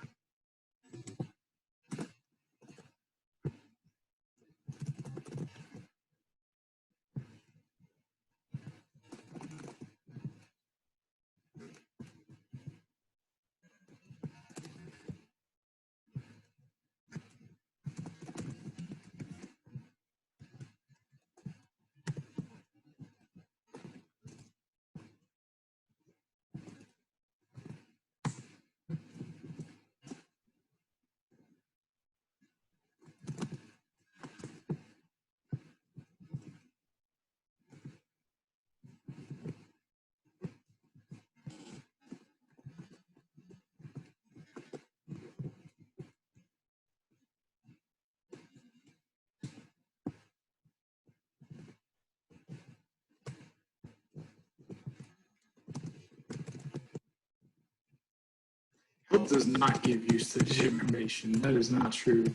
Help does not give usage information. That is not true.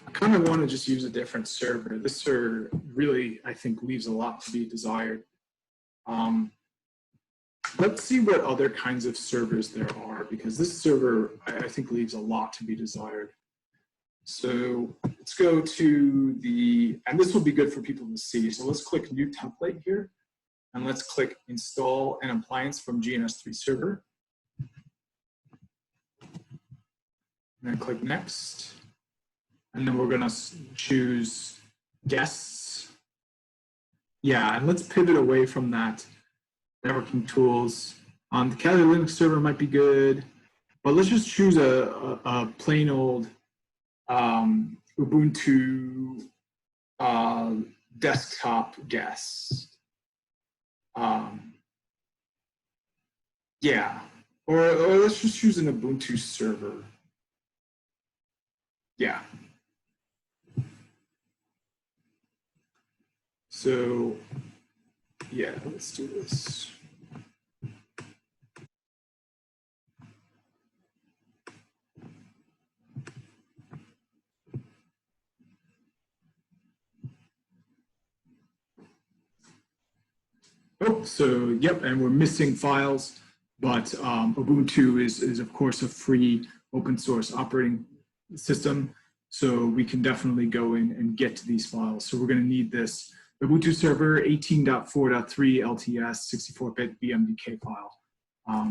I kind of want to just use a different server. This server really, I think, leaves a lot to be desired. Let's see what other kinds of servers there are, because this server, I think, leaves a lot to be desired. So let's go to the, and this will be good for people to see. So let's click New Template here, and let's click Install an Appliance from Gns3 Server. And then click Next. And then we're going to choose Guests. Yeah, and let's pivot away from that networking tools. The Kali Linux server might be good, but let's just choose a plain old Ubuntu desktop guest. Yeah, or let's just choose an Ubuntu server. Yeah. So, yeah, let's do this. Oh, so yep, and we're missing files, but Ubuntu is of course a free open source operating system, so we can definitely go in and get to these files. So we're going to need this Ubuntu server 18.4.3 LTS 64-bit BMDK file,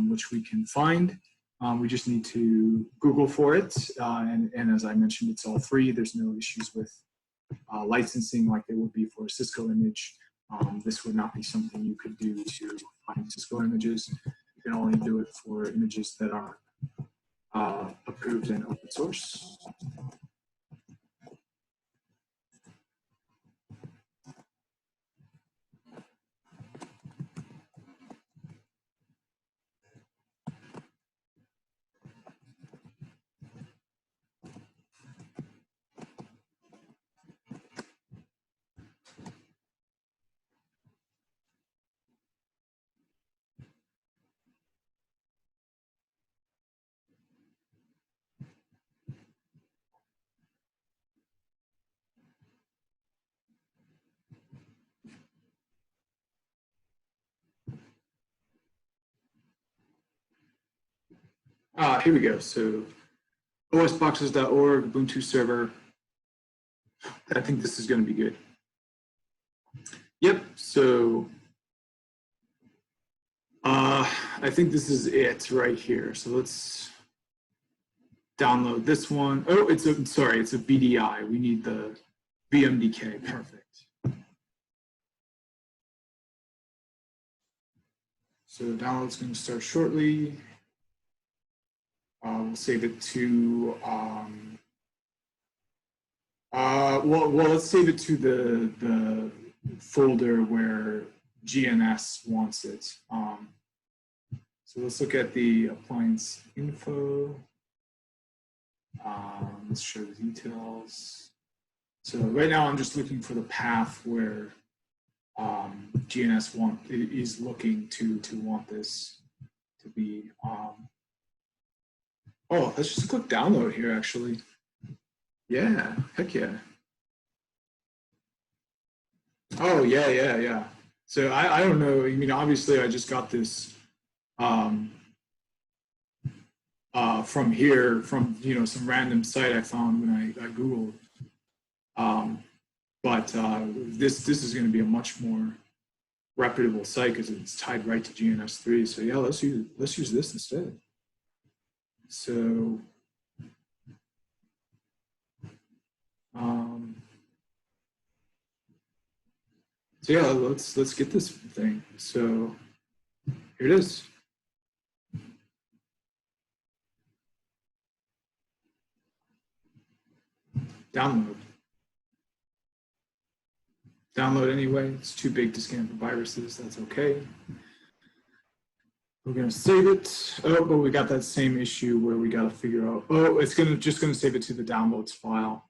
which we can find. We just need to Google for it, and as I mentioned, it's all free. There's no issues with licensing like there would be for a Cisco image. This would not be something you could do to find Cisco images. You can only do it for images that are approved and open source. Here we go. So osboxes.org, Ubuntu server. I think this is going to be good. Yep. So I think this is it right here. So let's download this one. Oh, it's a BDI. We need the VMDK. Perfect. So the download's going to start shortly. We'll save it to let's save it to the folder where GNS wants it. So let's look at the appliance info. Let's show the details. So right now I'm just looking for the path where GNS is looking to want this to be. Oh, let's just click download here actually. Yeah, heck yeah. Oh yeah. So I don't know. I mean, obviously I just got this from here, from some random site I found when I Googled. But this is going to be a much more reputable site because it's tied right to Gns3. So yeah, let's use this instead. So so yeah, let's get this thing. So here it is. Download anyway. It's too big to scan for viruses. That's okay. We're going to save it. Oh, but we got that same issue where we got to figure out. Oh, it's just going to save it to the downloads file.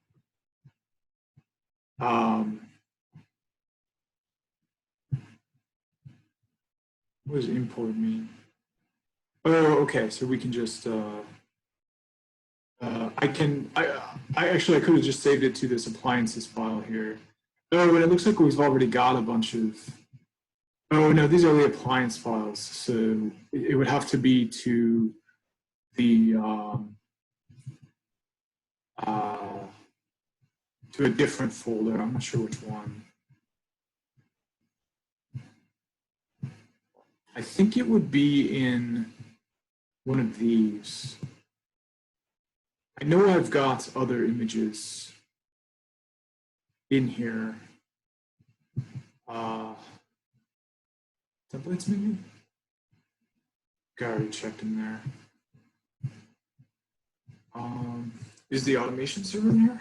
What does import mean? Oh, okay. So we can just. I actually could have just saved it to this appliances file here. Oh, but it looks like we've already got a bunch of. Oh no, these are the appliance files. So it would have to be to the to a different folder. I'm not sure which one. I think it would be in one of these. I know I've got other images in here. Templates maybe? Got already checked in there. Is the automation server in here?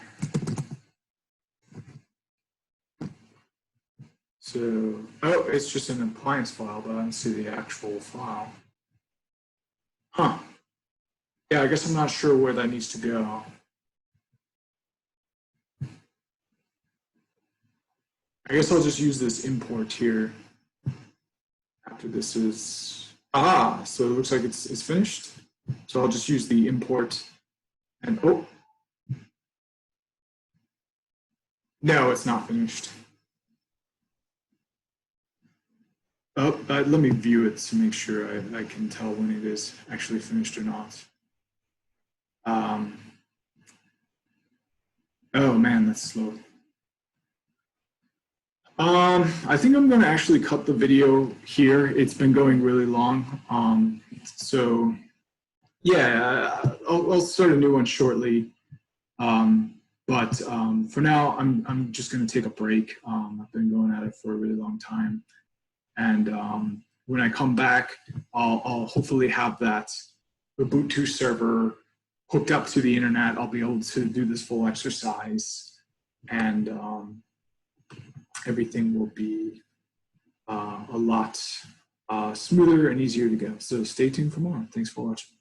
So, oh, it's just an appliance file, but I don't see the actual file. Huh. Yeah, I guess I'm not sure where that needs to go. I guess I'll just use this import here. After this is, so it looks like it's finished. So I'll just use the import and, oh. No, it's not finished. Oh, let me view it to make sure I can tell when it is actually finished or not. Oh man, that's slow. I think I'm going to actually cut the video here. It's been going really long. So yeah, I'll start a new one shortly. But for now, I'm just going to take a break. I've been going at it for a really long time. And when I come back, I'll hopefully have that Ubuntu server hooked up to the internet. I'll be able to do this full exercise, and everything will be a lot smoother and easier to go. So stay tuned for more. Thanks for watching.